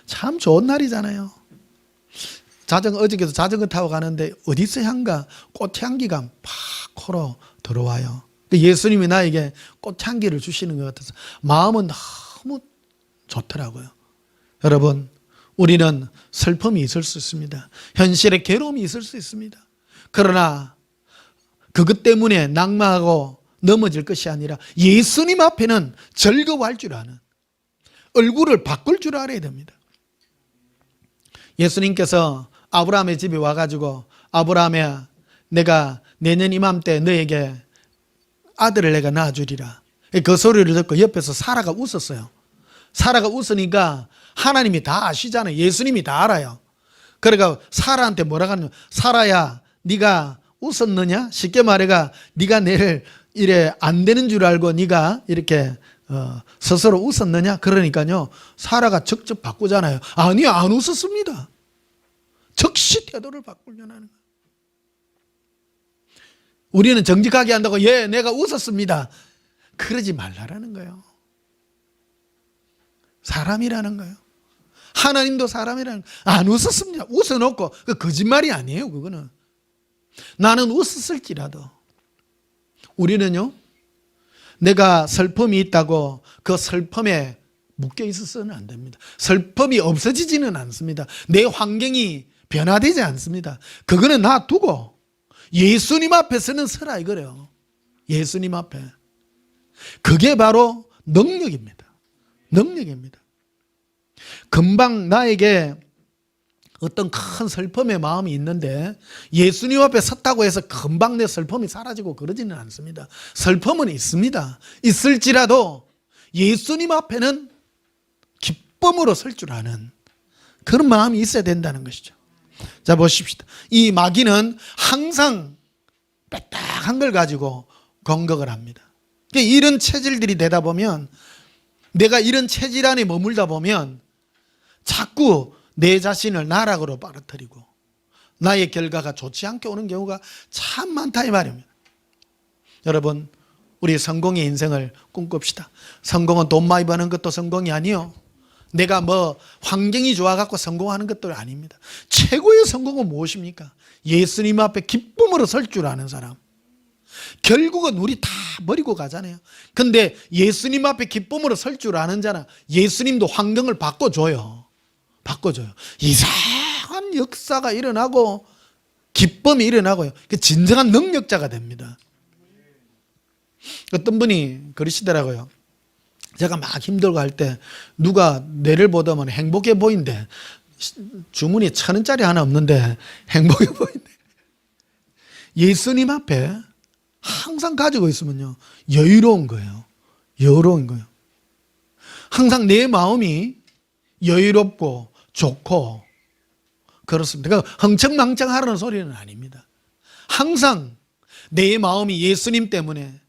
참 좋은 날이잖아요. 자전거 어저께도 자전거 타고 가는데 어디서 향가 꽃향기가 팍 코로 들어와요. 예수님이 나에게 꽃향기를 주시는 것 같아서 마음은 너무 좋더라고요. 여러분, 우리는 슬픔이 있을 수 있습니다. 현실의 괴로움이 있을 수 있습니다. 그러나 그것 때문에 낙망하고 넘어질 것이 아니라 예수님 앞에는 즐거워할 줄 아는, 얼굴을 바꿀 줄 알아야 됩니다. 예수님께서 아브라함의 집에 와가지고 아브라함아, 내가 내년 이맘때 너에게 아들을 내가 낳아주리라. 그 소리를 듣고 옆에서 사라가 웃었어요. 사라가 웃으니까 하나님이 다 아시잖아요. 예수님이 다 알아요. 그러니까 사라한테 뭐라고 하냐면, 사라야 네가 웃었느냐? 쉽게 말해가 네가 내를 이래 안 되는 줄 알고 네가 이렇게 스스로 웃었느냐? 그러니까요, 사라가 적적 바꾸잖아요. 아니요, 안 웃었습니다. 즉시 태도를 바꾸려는 거예요. 우리는 정직하게 한다고 예, 내가 웃었습니다. 그러지 말라라는 거예요. 사람이라는 거예요. 하나님도 사람이라는 거예요. 안 웃었습니다. 웃어놓고 그 거짓말이 아니에요. 그거는 나는 웃었을지라도 우리는요, 내가 슬픔이 있다고 그 슬픔에 묶여 있어서는 안 됩니다. 슬픔이 없어지지는 않습니다. 내 환경이 변화되지 않습니다. 그거는 놔두고 예수님 앞에서는 서라 이거래요. 예수님 앞에. 그게 바로 능력입니다. 능력입니다. 금방 나에게 어떤 큰 슬픔의 마음이 있는데 예수님 앞에 섰다고 해서 금방 내 슬픔이 사라지고 그러지는 않습니다. 슬픔은 있습니다. 있을지라도 예수님 앞에는 기쁨으로 설 줄 아는 그런 마음이 있어야 된다는 것이죠. 자, 보십시다. 이 마귀는 항상 빼딱한 걸 가지고 공격을 합니다. 이런 체질들이 되다 보면, 내가 이런 체질 안에 머물다 보면 자꾸 내 자신을 나락으로 빨아들이고 나의 결과가 좋지 않게 오는 경우가 참 많다 이 말입니다. 여러분, 우리 성공의 인생을 꿈꿉시다. 성공은 돈 많이 버는 것도 성공이 아니요, 내가 뭐 환경이 좋아갖고 성공하는 것도 아닙니다. 최고의 성공은 무엇입니까? 예수님 앞에 기쁨으로 설 줄 아는 사람. 결국은 우리 다 버리고 가잖아요. 근데 예수님 앞에 기쁨으로 설 줄 아는 자는 예수님도 환경을 바꿔줘요. 바꿔줘요. 이상한 역사가 일어나고 기쁨이 일어나고요. 진정한 능력자가 됩니다. 어떤 분이 그러시더라고요. 제가 막 힘들고 할 때 누가 내를 보다면 행복해 보인대. 주머니에 1,000원짜리 하나 없는데 행복해 보인대. 예수님 앞에 항상 가지고 있으면요, 여유로운 거예요. 여유로운 거예요. 항상 내 마음이 여유롭고 좋고 그렇습니다. 그러니까 흥청망청하라는 소리는 아닙니다. 항상 내 마음이 예수님 때문에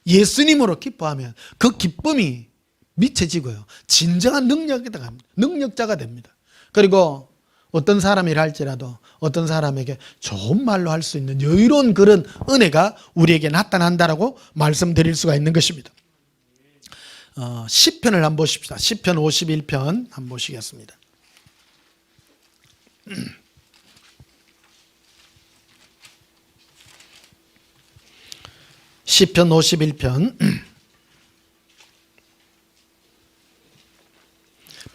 예수님으로 기뻐하면 그 기쁨이 미쳐지고요, 진정한 능력자가 됩니다. 그리고 어떤 사람이라 할지라도 어떤 사람에게 좋은 말로 할 수 있는 여유로운 그런 은혜가 우리에게 나타난다라고 말씀드릴 수가 있는 것입니다. 시편을 한번 보십시다. 시편 51편 한번 보시겠습니다. 시편 51편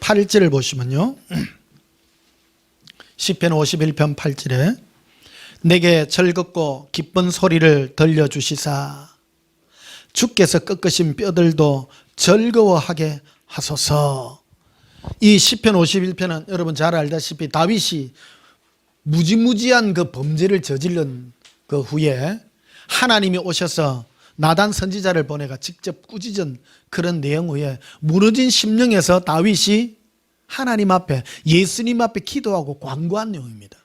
8절을 보시면요, 시편 51편 8절에 내게 즐겁고 기쁜 소리를 들려주시사 주께서 꺾으신 뼈들도 즐거워하게 하소서. 이 시편 51편은 여러분 잘 알다시피 다윗이 무지무지한 그 범죄를 저지른 그 후에 하나님이 오셔서 나단 선지자를 보내가 직접 꾸짖은 그런 내용 후에 무너진 심령에서 다윗이 하나님 앞에, 예수님 앞에 기도하고 간구한 내용입니다.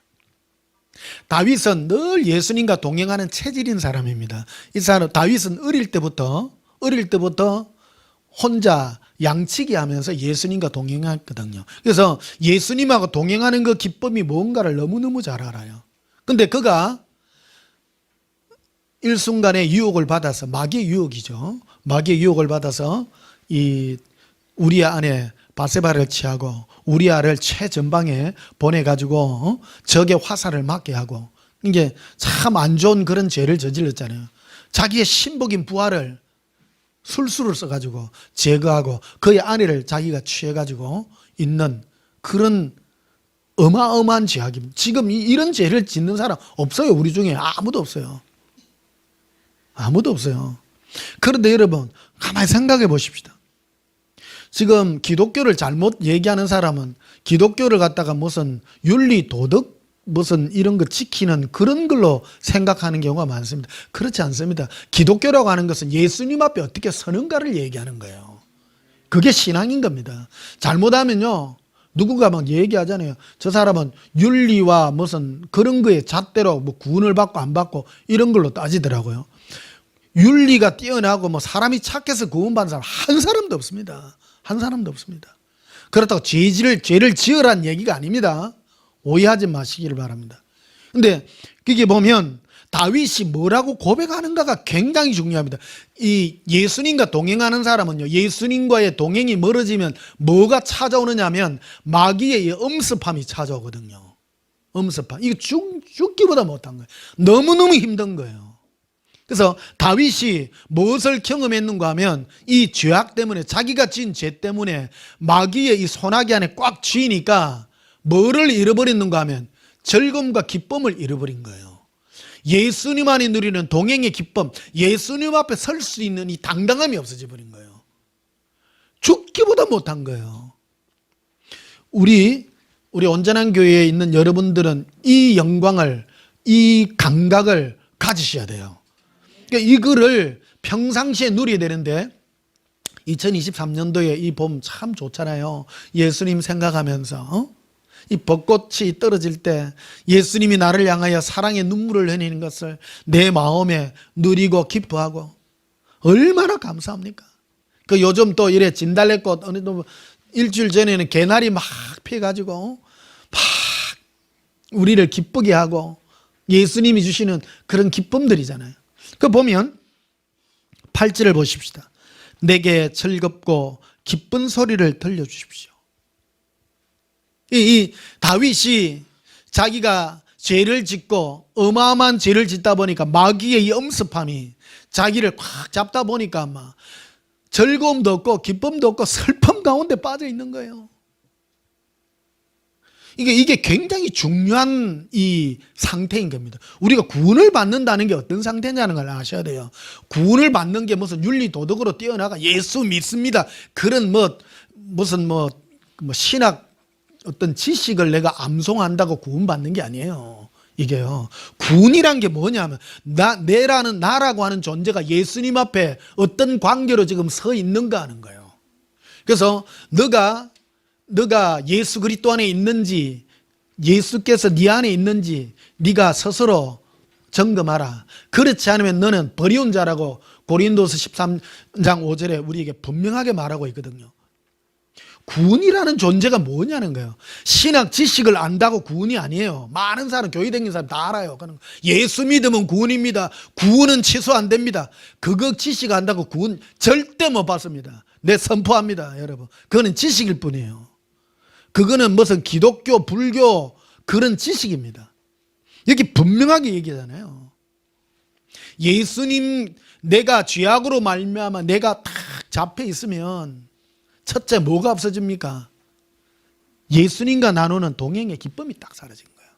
다윗은 늘 예수님과 동행하는 체질인 사람입니다. 이 사람 다윗은 어릴 때부터 혼자 양치기 하면서 예수님과 동행했거든요. 그래서 예수님하고 동행하는 그 기쁨이 뭔가를 너무너무 잘 알아요. 근데 그가 일순간에 유혹을 받아서, 마귀의 유혹이죠. 마귀의 유혹을 받아서 이 우리 안에 바세바를 취하고 우리아를 최전방에 보내가지고 적의 화살을 맞게 하고 이게 참 안 좋은 그런 죄를 저질렀잖아요. 자기의 신복인 부하를 술수를 써가지고 제거하고 그의 아내를 자기가 취해가지고 있는 그런 어마어마한 죄악입니다. 지금 이런 죄를 짓는 사람 없어요. 우리 중에 아무도 없어요. 아무도 없어요. 그런데 여러분 가만히 생각해 보십시다. 지금 기독교를 잘못 얘기하는 사람은 기독교를 갖다가 무슨 윤리 도덕 무슨 이런 거 지키는 그런 걸로 생각하는 경우가 많습니다. 그렇지 않습니다. 기독교라고 하는 것은 예수님 앞에 어떻게 서는가를 얘기하는 거예요. 그게 신앙인 겁니다. 잘못하면요 누군가 막 얘기하잖아요. 저 사람은 윤리와 무슨 그런 거에 잣대로 뭐 구원을 받고 안 받고 이런 걸로 따지더라고요. 윤리가 뛰어나고 뭐 사람이 착해서 구원받는 사람 한 사람도 없습니다. 한 사람도 없습니다. 그렇다고 죄를 지으란 얘기가 아닙니다. 오해하지 마시기를 바랍니다. 근데 그게 보면 다윗이 뭐라고 고백하는가가 굉장히 중요합니다. 이 예수님과 동행하는 사람은요, 예수님과의 동행이 멀어지면 뭐가 찾아오느냐 하면 마귀의 엄습함이 찾아오거든요. 엄습함. 이거 죽기보다 못한 거예요. 너무너무 힘든 거예요. 그래서 다윗이 무엇을 경험했는가 하면 이 죄악 때문에 자기가 지은 죄 때문에 마귀의 이 소나기 안에 꽉 쥐니까 뭐를 잃어버렸는가 하면 즐거움과 기쁨을 잃어버린 거예요. 예수님만이 누리는 동행의 기쁨, 예수님 앞에 설 수 있는 이 당당함이 없어져 버린 거예요. 죽기보다 못한 거예요. 우리 온전한 교회에 있는 여러분들은 이 영광을, 이 감각을 가지셔야 돼요. 그러니까 이거를 평상시에 누려야 되는데 2023년도에 이 봄 참 좋잖아요. 예수님 생각하면서 이 벚꽃이 떨어질 때 예수님이 나를 향하여 사랑의 눈물을 흘리는 것을 내 마음에 누리고 기뻐하고 얼마나 감사합니까? 그 요즘 또 이래 진달래꽃 어느 또 일주일 전에는 개나리 막 피어가지고 막 우리를 기쁘게 하고 예수님이 주시는 그런 기쁨들이잖아요. 그 보면 8절을 보십시다. 내게 즐겁고 기쁜 소리를 들려주십시오. 이 다윗이 자기가 죄를 짓고 어마어마한 죄를 짓다 보니까 마귀의 이 엄습함이 자기를 꽉 잡다 보니까 막 즐거움도 없고 기쁨도 없고 슬픔 가운데 빠져 있는 거예요. 이게 굉장히 중요한 이 상태인 겁니다. 우리가 구원을 받는다는 게 어떤 상태냐는 걸 아셔야 돼요. 구원을 받는 게 무슨 윤리 도덕으로 뛰어나가 예수 믿습니다. 그런 무슨 신학 어떤 지식을 내가 암송한다고 구원받는 게 아니에요. 이게요. 구원이란 게 뭐냐면 나라고 하는 존재가 예수님 앞에 어떤 관계로 지금 서 있는가 하는 거예요. 그래서 너가 예수 그리스도 안에 있는지 예수께서 네 안에 있는지 네가 스스로 점검하라. 그렇지 않으면 너는 버리운 자라고 고린도서 13장 5절에 우리에게 분명하게 말하고 있거든요. 구원이라는 존재가 뭐냐는 거예요. 신학 지식을 안다고 구원이 아니에요. 많은 사람, 교회 다니는 사람 다 알아요. 예수 믿으면 구원입니다. 구원은 취소 안 됩니다. 그거 지식 안다고 구원 절대 못 받습니다. 내 선포합니다, 여러분. 그거는 지식일 뿐이에요. 그거는 무슨 기독교, 불교 그런 지식입니다. 여기 분명하게 얘기하잖아요. 예수님, 내가 죄악으로 말미암아 내가 딱 잡혀 있으면 첫째 뭐가 없어집니까? 예수님과 나누는 동행의 기쁨이 딱 사라진 거예요.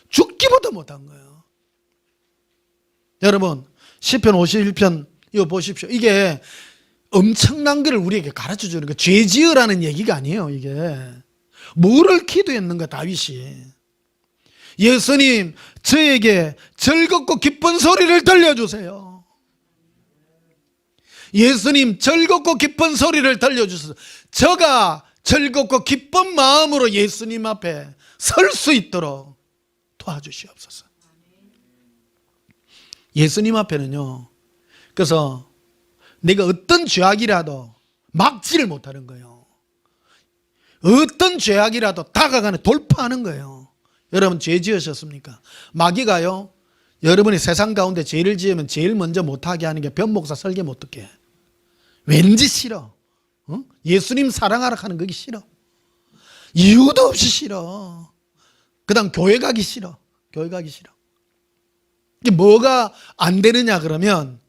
죽기보다 못한 거예요. 여러분 시편 51편 이거 보십시오. 이게 엄청난 것을 우리에게 가르쳐 주는 거예요. 죄 지으라는 얘기가 아니에요. 이게 뭐를 기도했는가 다윗이. 예수님 저에게 즐겁고 기쁜 소리를 들려주세요. 예수님 즐겁고 기쁜 소리를 들려주셔서 저가 즐겁고 기쁜 마음으로 예수님 앞에 설 수 있도록 도와주시옵소서. 예수님 앞에는요, 그래서 내가 어떤 죄악이라도 막지를 못하는 거예요. 어떤 죄악이라도 다가가는 돌파하는 거예요. 여러분 죄 지으셨습니까? 마귀가요, 여러분이 세상 가운데 죄를 지으면 제일 먼저 못하게 하는 게 변 목사 설교면 어떡해? 왠지 싫어. 예수님 사랑하라 하는 거기 싫어. 이유도 없이 싫어. 그 다음 교회 가기 싫어. 교회 가기 싫어. 이게 뭐가 안 되느냐 그러면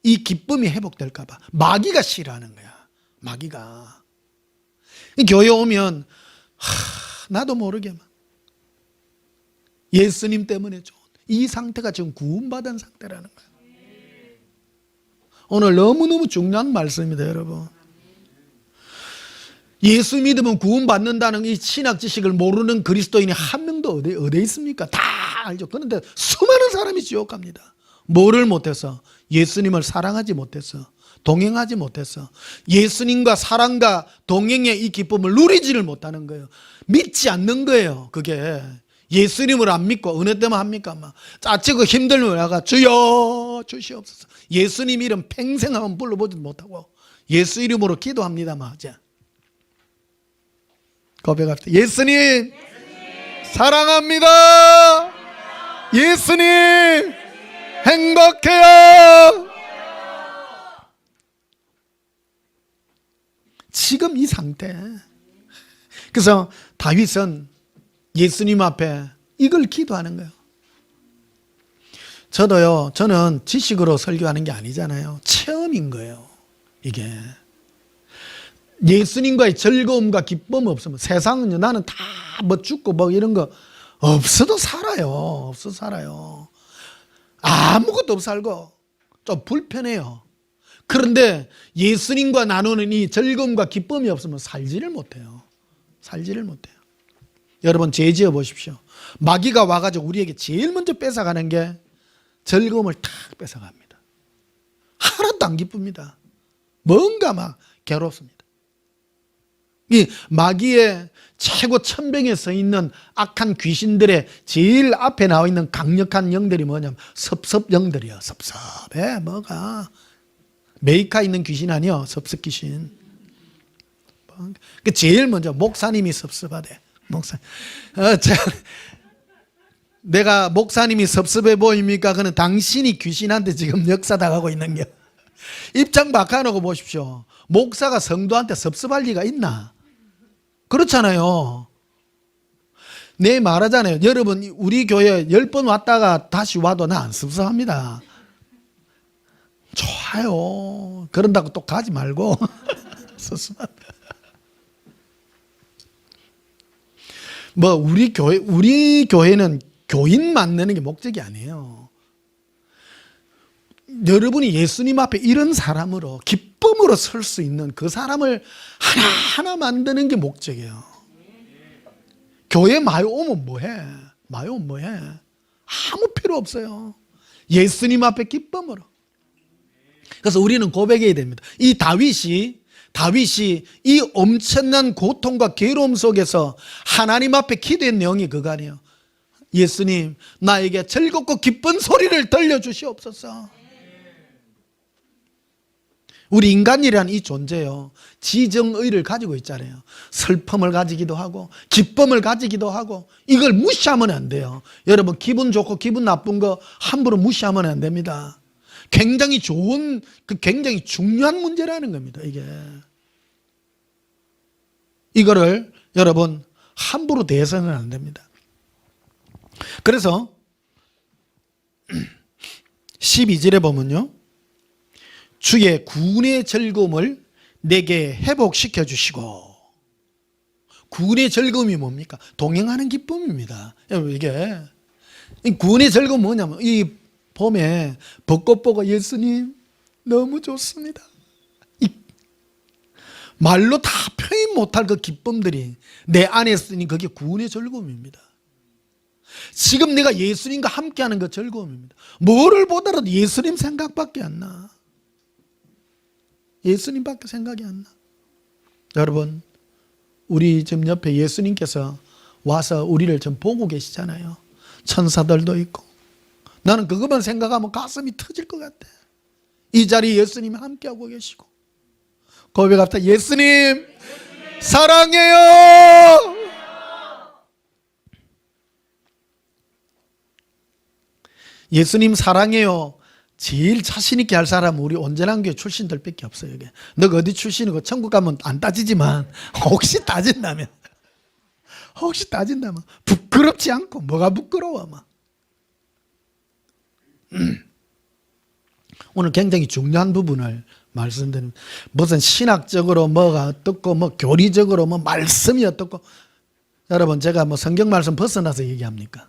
이 기쁨이 회복될까 봐. 마귀가 싫어하는 거야. 마귀가. 교회 오면 나도 모르게 막 예수님 때문에 좋은 이 상태가 지금 구원받은 상태라는 거야. 오늘 너무너무 중요한 말씀입니다, 여러분. 예수 믿으면 구원받는다는 이 신학 지식을 모르는 그리스도인이 한 명도 어디에 있습니까? 다 알죠. 그런데 수많은 사람이 지옥 갑니다. 뭐를 못해서? 예수님을 사랑하지 못해서, 동행하지 못해서, 예수님과 사랑과 동행의 이 기쁨을 누리지를 못하는 거예요. 믿지 않는 거예요. 그게 예수님을 안 믿고 어느 때만 합니까? 막 짜치고 힘들면 나가 주여 주시옵소서. 예수님 이름 평생 한번 불러보지도 못하고 예수 이름으로 기도합니다만 이제 고백합시다. 예수님 사랑합니다. 예수님 행복해요. 지금 이 상태. 그래서 다윗은 예수님 앞에 이걸 기도하는 거예요. 저도요, 저는 지식으로 설교하는 게 아니잖아요. 체험인 거예요. 이게 예수님과의 즐거움과 기쁨 없으면 세상은요, 나는 다 뭐 죽고 뭐 이런 거 없어도 살아요. 없어도 살아요. 아무것도 없어 살고 좀 불편해요. 그런데 예수님과 나누는 이 즐거움과 기쁨이 없으면 살지를 못해요. 살지를 못해요. 여러분 죄 지어 보십시오. 마귀가 와가지고 우리에게 제일 먼저 뺏어가는 게 즐거움을 탁 뺏어갑니다. 하나도 안 기쁩니다. 뭔가 막 괴롭습니다. 이 마귀의 최고 천병에 서 있는 악한 귀신들의 제일 앞에 나와 있는 강력한 영들이 뭐냐면 섭섭영들이야. 섭섭해. 뭐가 메이카 있는 귀신 아니요. 섭섭 귀신. 제일 먼저 목사님이 섭섭하대. 목사. 내가 목사님이 섭섭해 보입니까? 그는 당신이 귀신한테 지금 역사당하고 있는 게. 입장 바꿔놓고 보십시오. 목사가 성도한테 섭섭할 리가 있나? 그렇잖아요. 내 말하잖아요. 여러분 우리 교회 10번 왔다가 다시 와도 나 안 섭섭합니다. 좋아요. 그런다고 또 가지 말고. 섭섭한다. 뭐 우리 교회는 교인 만드는 게 목적이 아니에요. 여러분이 예수님 앞에 이런 사람으로 기쁨으로 설 수 있는 그 사람을 하나하나 만드는 게 목적이에요. 교회 많이 오면 뭐해? 많이 오면 뭐해? 아무 필요 없어요. 예수님 앞에 기쁨으로. 그래서 우리는 고백해야 됩니다. 이 다윗이 이 엄청난 고통과 괴로움 속에서 하나님 앞에 기도한 내용이 그거 아니에요. 예수님 나에게 즐겁고 기쁜 소리를 들려주시옵소서. 우리 인간이란 이 존재요, 지정의를 가지고 있잖아요. 슬픔을 가지기도 하고 기쁨을 가지기도 하고 이걸 무시하면 안 돼요. 여러분 기분 좋고 기분 나쁜 거 함부로 무시하면 안 됩니다. 굉장히 좋은, 굉장히 중요한 문제라는 겁니다. 이거를 여러분 함부로 대해서는 안 됩니다. 그래서 12절에 보면요, 주의 구원의 즐거움을 내게 회복시켜 주시고. 구원의 즐거움이 뭡니까? 동행하는 기쁨입니다. 여러분 이게 구원의 즐거움은 뭐냐면 이 봄에 벚꽃 보고 예수님 너무 좋습니다. 말로 다 표현 못할 그 기쁨들이 내 안에 있으니 그게 구원의 즐거움입니다. 지금 내가 예수님과 함께하는 그 즐거움입니다. 뭐를 보더라도 예수님 생각밖에 안 나. 예수님밖에 생각이 안 나. 여러분 우리 지금 옆에 예수님께서 와서 우리를 좀 보고 계시잖아요. 천사들도 있고. 나는 그것만 생각하면 가슴이 터질 것 같아. 이 자리에 예수님이 함께하고 계시고. 고백합시다. 예수님 사랑해요. 예수님 사랑해요. 제일 자신 있게 할 사람은 우리 온전한교회 출신들밖에 없어요. 이게. 너가 어디 출신이고 천국 가면 안 따지지만 혹시 따진다면 부끄럽지 않고 뭐가 부끄러워 막. 오늘 굉장히 중요한 부분을 말씀드립니다. 무슨 신학적으로 뭐가 어떻고 뭐 교리적으로 뭐 말씀이 어떻고, 여러분 제가 뭐 성경 말씀 벗어나서 얘기합니까?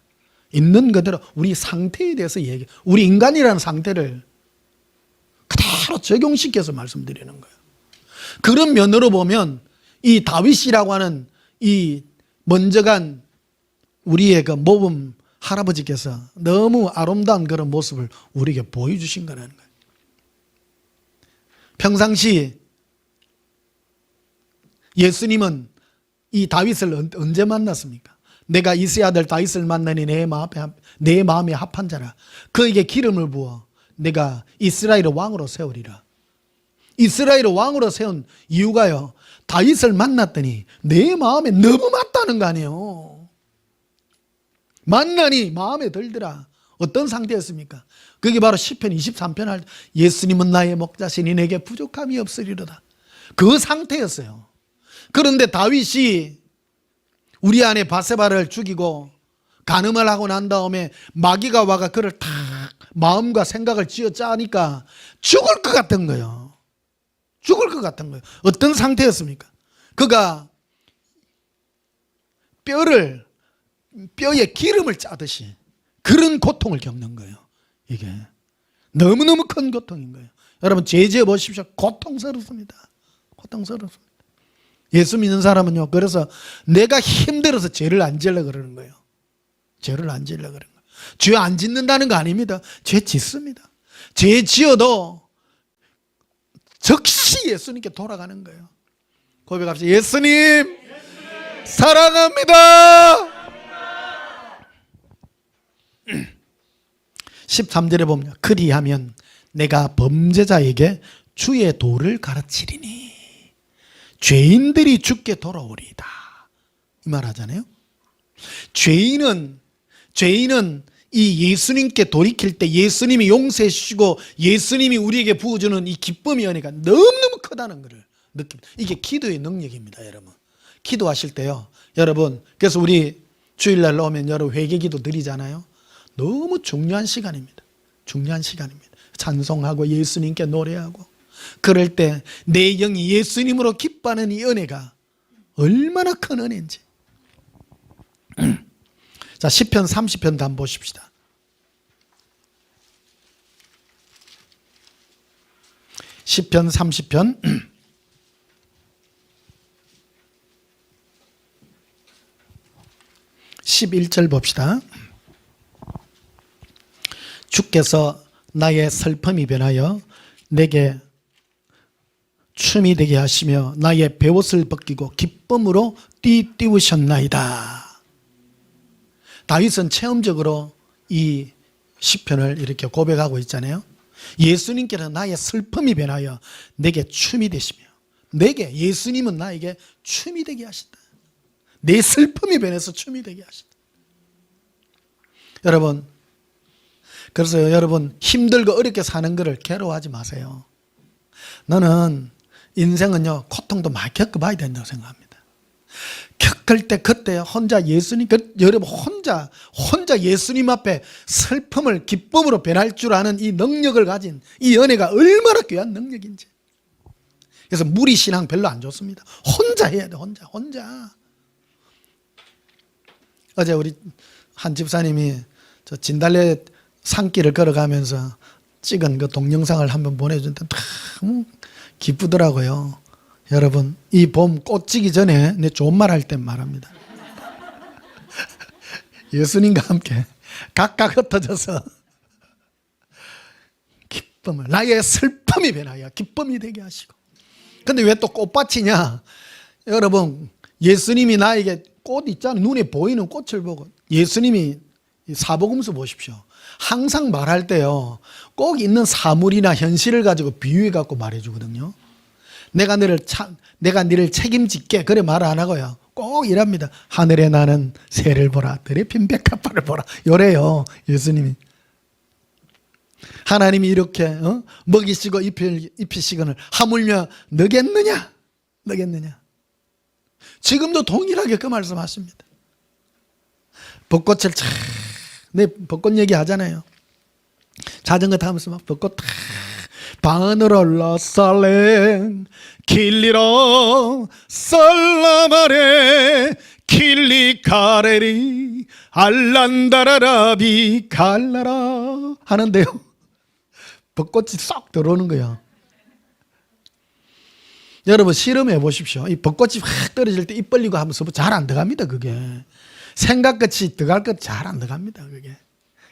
있는 그대로 우리 상태에 대해서 우리 인간이라는 상태를 그대로 적용시켜서 말씀드리는 거예요. 그런 면으로 보면 이 다윗이라고 하는 이 먼저 간 우리의 그 모범 할아버지께서 너무 아름다운 그런 모습을 우리에게 보여주신 거라는 거예요. 평상시 예수님은 이 다윗을 언제 만났습니까? 내가 이새의 아들 다윗을 만나니 내 마음에 합한 자라. 그에게 기름을 부어 내가 이스라엘의 왕으로 세우리라. 이스라엘의 왕으로 세운 이유가요, 다윗을 만났더니 내 마음에 너무 맞다는 거 아니에요. 만나니 마음에 들더라. 어떤 상태였습니까? 그게 바로 시편 23편 할 예수님은 나의 목자시니 내게 부족함이 없으리로다. 그 상태였어요. 그런데 다윗이 우리 안에 바세바를 죽이고 간음을 하고 난 다음에 마귀가 와가 그를 탁 마음과 생각을 쥐어 짜니까 죽을 것 같은 거예요. 죽을 것 같은 거예요. 어떤 상태였습니까? 그가 뼈에 기름을 짜듯이 그런 고통을 겪는 거예요. 이게 너무너무 큰 고통인 거예요. 여러분 제지어 보십시오. 고통스럽습니다. 고통스럽습니다. 예수 믿는 사람은요, 그래서 내가 힘들어서 죄를 안 지으려고 그러는 거예요. 죄를 안 지으려고 그러는 거예요. 죄 안 짓는다는 거 아닙니다. 죄 짓습니다. 죄 지어도 즉시 예수님께 돌아가는 거예요. 고백합시다. 예수님 사랑합니다. 13절에 보면 그리하면 내가 범죄자에게 주의 도를 가르치리니 죄인들이 죽게 돌아오리이다. 이 말 하잖아요. 죄인은 이 예수님께 돌이킬 때 예수님이 용서해 주시고 예수님이 우리에게 부어주는 이 기쁨의 은혜가 너무너무 크다는 것을 느낍니다. 이게 기도의 능력입니다. 여러분 기도하실 때요, 여러분 그래서 우리 주일날 오면 여러분 회개기도 드리잖아요. 너무 중요한 시간입니다. 중요한 시간입니다. 찬송하고 예수님께 노래하고 그럴 때 내 영이 예수님으로 기뻐하는 이 은혜가 얼마나 큰 은혜인지. 자, 시편 30편도 한번 보십시다. 시편 30편 11절 봅시다. 주께서 나의 슬픔이 변하여 내게 춤이 되게 하시며 나의 베옷을 벗기고 기쁨으로 띠띠우셨나이다. 다윗은 체험적으로 이 시편을 이렇게 고백하고 있잖아요. 예수님께서 나의 슬픔이 변하여 내게 춤이 되시며, 내게 예수님은 나에게 춤이 되게 하신다. 내 슬픔이 변해서 춤이 되게 하신다. 여러분, 그래서 여러분 힘들고 어렵게 사는 것을 괴로워하지 마세요. 너는 인생은요, 고통도 많이 겪어봐야 된다고 생각합니다. 겪을 때 그때 혼자 예수님, 여러분 혼자 예수님 앞에 슬픔을 기쁨으로 변할 줄 아는 이 능력을 가진 이 은혜가 얼마나 귀한 능력인지. 그래서 무리신앙 별로 안 좋습니다. 혼자 해야 돼. 혼자. 어제 우리 한 집사님이 저 진달래 산길을 걸어가면서 찍은 그 동영상을 한번 보내준데 너무 기쁘더라고요. 여러분, 이 봄 꽃 지기 전에 내 좋은 말 할 땐 말합니다. 예수님과 함께 각각 흩어져서 기쁨을, 나의 슬픔이 변하여 기쁨이 되게 하시고. 근데 왜 또 꽃밭이냐? 여러분, 예수님이 나에게 꽃 있잖아요. 눈에 보이는 꽃을 보고. 예수님이 사복음서 보십시오. 항상 말할 때요, 꼭 있는 사물이나 현실을 가지고 비유해 갖고 말해주거든요. 내가 너를 책임질게, 그래 말 안 하고요, 꼭 이랍니다. 하늘에 나는 새를 보라, 들에 핀 백합화를 보라, 요래요 예수님이. 하나님이 이렇게 먹이시고 입히시거늘 하물며 너겠느냐? 너겠느냐? 지금도 동일하게 그 말씀하십니다. 벚꽃을 내 벚꽃 얘기 하잖아요. 자전거 타면서 막 벚꽃 반으로 올라살렘 길리로 살라마레 길리카레리 알란다라라비 갈라라 하는데요. 벚꽃이 쏙 들어오는 거야. 여러분 실험해 보십시오. 이 벚꽃이 확 떨어질 때 입 벌리고 하면서 잘 안 들어갑니다. 그게 생각같이 들어갈 것 잘 안 들어갑니다. 그게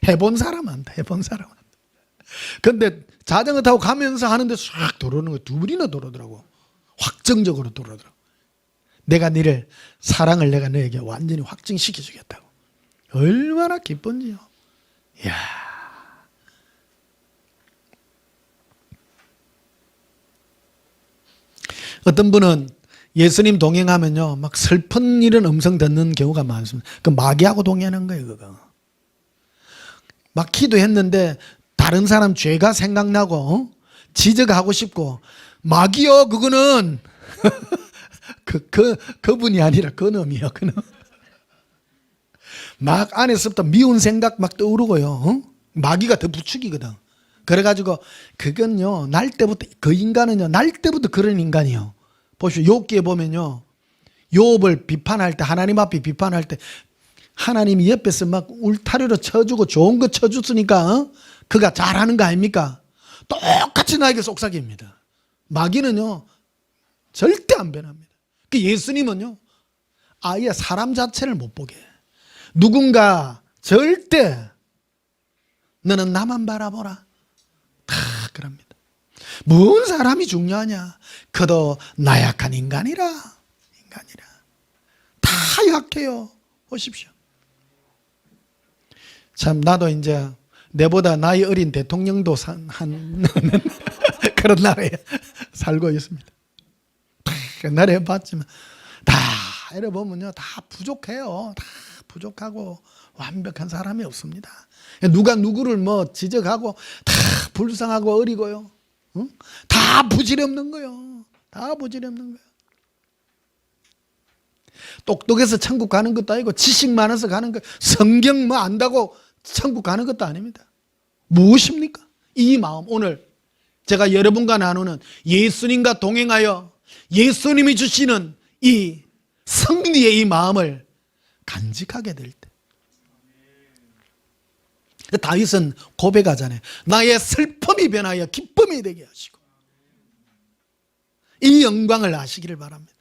해본 사람 한다. 해본 사람 한다. 근데 자전거 타고 가면서 하는데 싹 들어오는 거 두 번이나 들어오더라고. 확정적으로 들어오더라고. 내가 너를 사랑을 내가 너에게 완전히 확증시켜 주겠다고. 얼마나 기쁜지요. 이야. 어떤 분은 예수님 동행하면요, 막 슬픈 일은 음성 듣는 경우가 많습니다. 그 마귀하고 동행하는 거예요, 그거. 막 기도했는데 다른 사람 죄가 생각나고 지적하고 싶고 마귀요, 그거는 그분이 아니라 그놈이요, 그놈. 막 안에서부터 미운 생각 막 떠오르고요. 마귀가 더 부추기거든. 그래가지고 그건요, 날 때부터 그 인간은요, 날 때부터 그런 인간이요. 보시오, 욥기에 보면요, 욥을 비판할 때, 하나님 앞에 비판할 때 하나님이 옆에서 막 울타리로 쳐주고 좋은 거 쳐줬으니까 그가 잘하는 거 아닙니까? 똑같이 나에게 속삭입니다. 마귀는요 절대 안 변합니다. 그 예수님은요 아예 사람 자체를 못 보게 해. 누군가 절대 너는 나만 바라보라 다 그럽니다. 뭔 사람이 중요하냐? 그도 나약한 인간이라 다 약해요. 보십시오. 참 나도 이제 내보다 나이 어린 대통령도 한 그런 나라에 살고 있습니다. 옛날에 봤지만 다 이래 보면요 다 부족해요. 다 부족하고 완벽한 사람이 없습니다. 누가 누구를 뭐 지적하고 다 불쌍하고 어리고요. 응? 다 부질없는 거요. 다 부질없는 거예요. 똑똑해서 천국 가는 것도 아니고 지식 많아서 가는 거, 성경 뭐 안다고 천국 가는 것도 아닙니다. 무엇입니까? 이 마음, 오늘 제가 여러분과 나누는 예수님과 동행하여 예수님이 주시는 이 승리의 이 마음을 간직하게 될 때, 다윗은 고백하잖아요. 나의 슬픔이 변하여 기쁨이 되게 하시고, 이 영광을 아시기를 바랍니다.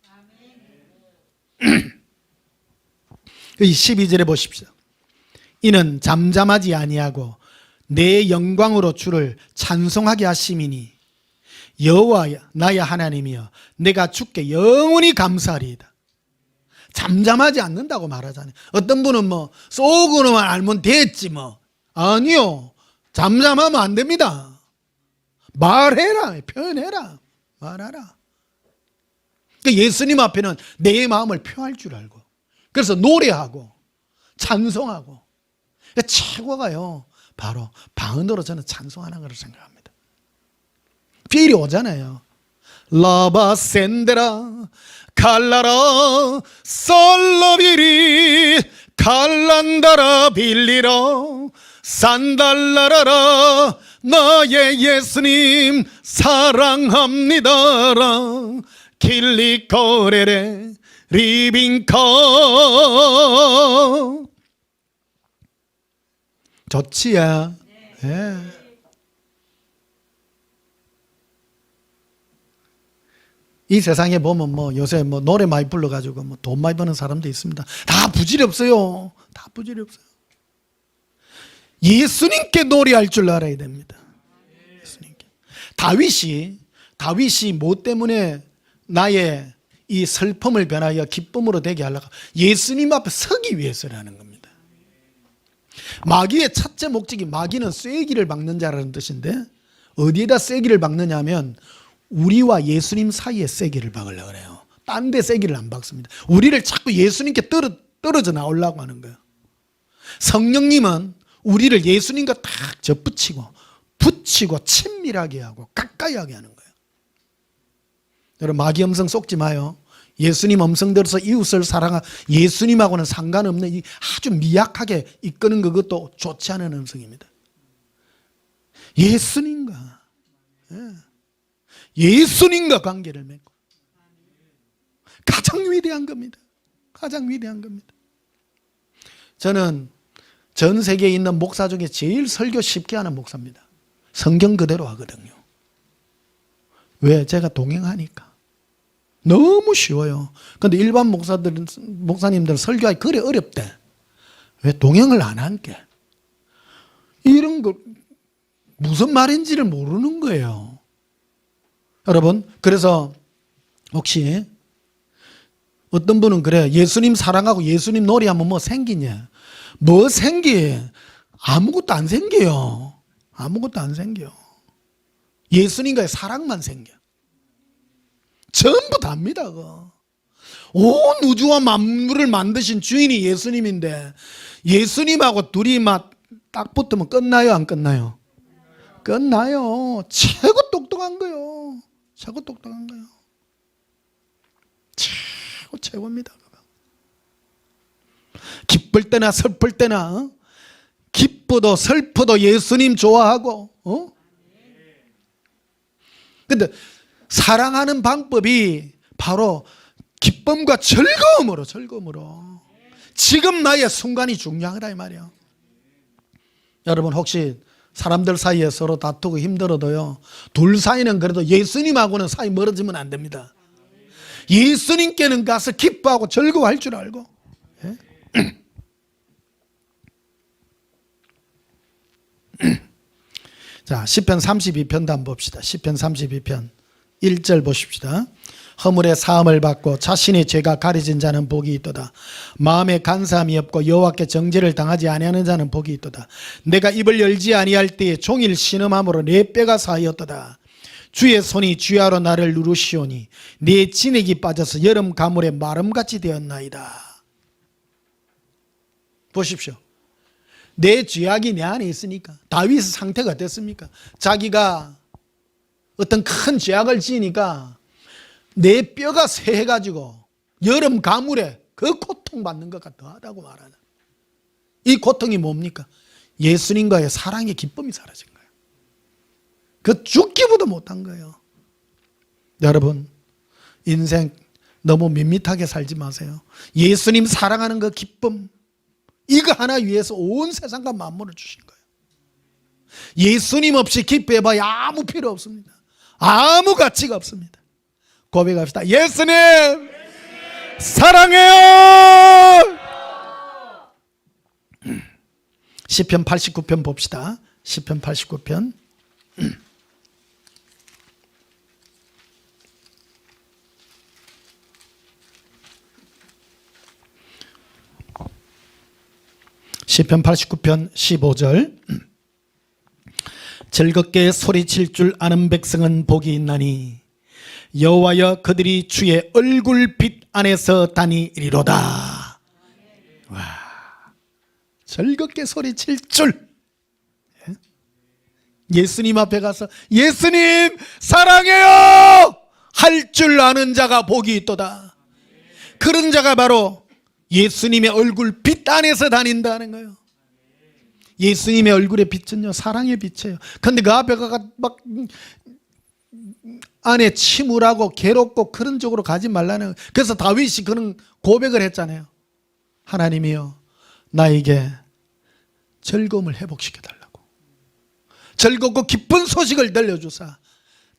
이 12절에 보십시오. 이는 잠잠하지 아니하고 내 영광으로 주를 찬송하게 하심이니 여호와 나의 하나님이여 내가 주께 영원히 감사하리이다. 잠잠하지 않는다고 말하잖아요. 어떤 분은 뭐 속으로만 알면 됐지 뭐. 아니요, 잠잠하면 안 됩니다. 말해라, 표현해라, 말하라. 예수님 앞에는 내 마음을 표할 줄 알고, 그래서 노래하고 찬송하고, 최고가요 바로 방언으로 저는 찬송하는 것을 생각합니다. 필이 오잖아요. 라바 센데라 칼라라 솔라비리 칼란다라 빌리라 산달라라라 나의 예수님 사랑합니다라 길리코레레 리빙카. 좋지야. 예. 이 세상에 보면 뭐 요새 뭐 노래 많이 불러가지고 뭐 돈 많이 버는 사람도 있습니다. 다 부질이 없어요. 다 부질이 없어요. 예수님께 노래할 줄 알아야 됩니다. 예수님께. 다윗이 뭐 때문에 나의 이 슬픔을 변하여 기쁨으로 되게 하려고 예수님 앞에 서기 위해서라는 겁니다. 마귀의 첫째 목적이, 마귀는 쐐기를 박는 자라는 뜻인데 어디에다 쐐기를 박느냐 하면 우리와 예수님 사이에 쐐기를 박으려고 그래요. 딴 데 쐐기를 안 박습니다. 우리를 자꾸 예수님께 떨어져 나오려고 하는 거예요. 성령님은 우리를 예수님과 딱 접붙이고 붙이고 친밀하게 하고 가까이 하게 하는 거예요. 여러분 마귀 음성 속지 마요. 예수님 음성 들어서 이웃을 사랑하고 예수님하고는 상관없는 이 아주 미약하게 이끄는 그것도 좋지 않은 음성입니다. 예수님과 예수님과 관계를 맺고 가장 위대한 겁니다. 가장 위대한 겁니다. 저는 전 세계에 있는 목사 중에 제일 설교 쉽게 하는 목사입니다. 성경 그대로 하거든요. 왜? 제가 동행하니까. 너무 쉬워요. 그런데 일반 목사님들은 설교하기 그래 어렵대. 왜? 동행을 안 하니까. 이런 거 무슨 말인지를 모르는 거예요. 여러분, 그래서 혹시 어떤 분은 그래, 예수님 사랑하고 예수님 놀이하면 뭐 생기냐? 뭐 생기? 아무것도 안 생겨요. 아무것도 안 생겨. 예수님과의 사랑만 생겨. 전부 답니다. 온 우주와 만물을 만드신 주인이 예수님인데 예수님하고 둘이 막 딱 붙으면 끝나요, 안 끝나요? 끝나요. 최고 똑똑한 거요. 최고 똑똑한 거요. 최고입니다. 기쁠 때나 슬플 때나 기쁘도 슬프도 예수님 좋아하고 근데 사랑하는 방법이 바로 기쁨과 즐거움으로 지금 나의 순간이 중요하다 이 말이야. 여러분 혹시 사람들 사이에 서로 다투고 힘들어도요 둘 사이는 그래도 예수님하고는 사이 멀어지면 안 됩니다. 예수님께는 가서 기뻐하고 즐거워할 줄 알고. 예? 자, 시편 32편도 한번 봅시다. 시편 32편 1절 보십시다. 허물의 사함을 받고 자신의 죄가 가려진 자는 복이 있도다. 마음에 간사함이 없고 여호와께 정죄를 당하지 아니하는 자는 복이 있도다. 내가 입을 열지 아니할 때에 종일 신음함으로 내 뼈가 사이었도다. 주의 손이 주야로 나를 누르시오니 내 진액이 빠져서 여름 가물에 마름같이 되었나이다. 보십시오. 내 죄악이 내 안에 있으니까. 다윗의 상태가 어땠습니까? 자기가 어떤 큰 죄악을 지으니까 내 뼈가 새해가지고 여름 가물에 그 고통받는 것과 더하다고 말하는. 이 고통이 뭡니까? 예수님과의 사랑의 기쁨이 사라진 거예요. 그 죽기보다 못한 거예요. 여러분 인생 너무 밋밋하게 살지 마세요. 예수님 사랑하는 그 기쁨 이거 하나 위해서 온 세상과 만물을 주신 거예요. 예수님 없이 기뻐해봐야 아무 필요 없습니다. 아무 가치가 없습니다. 고백합시다. 예수님 사랑해요. 시편 89편 봅시다. 시편 89편 시편 89편 15절 즐겁게 소리칠 줄 아는 백성은 복이 있나니 여호와여 그들이 주의 얼굴빛 안에서 다니리로다. 와, 즐겁게 소리칠 줄. 예수님 앞에 가서 예수님 사랑해요 할 줄 아는 자가 복이 있도다. 그런 자가 바로 예수님의 얼굴빛 안에서 다닌다는 거예요. 예수님의 얼굴의 빛은요 사랑의 빛이에요. 그런데 그 앞에 가서 막 안에 침울하고 괴롭고 그런 쪽으로 가지 말라는 거예요. 그래서 다윗이 그런 고백을 했잖아요. 하나님이여 나에게 즐거움을 회복시켜 달라고. 즐겁고 기쁜 소식을 들려주사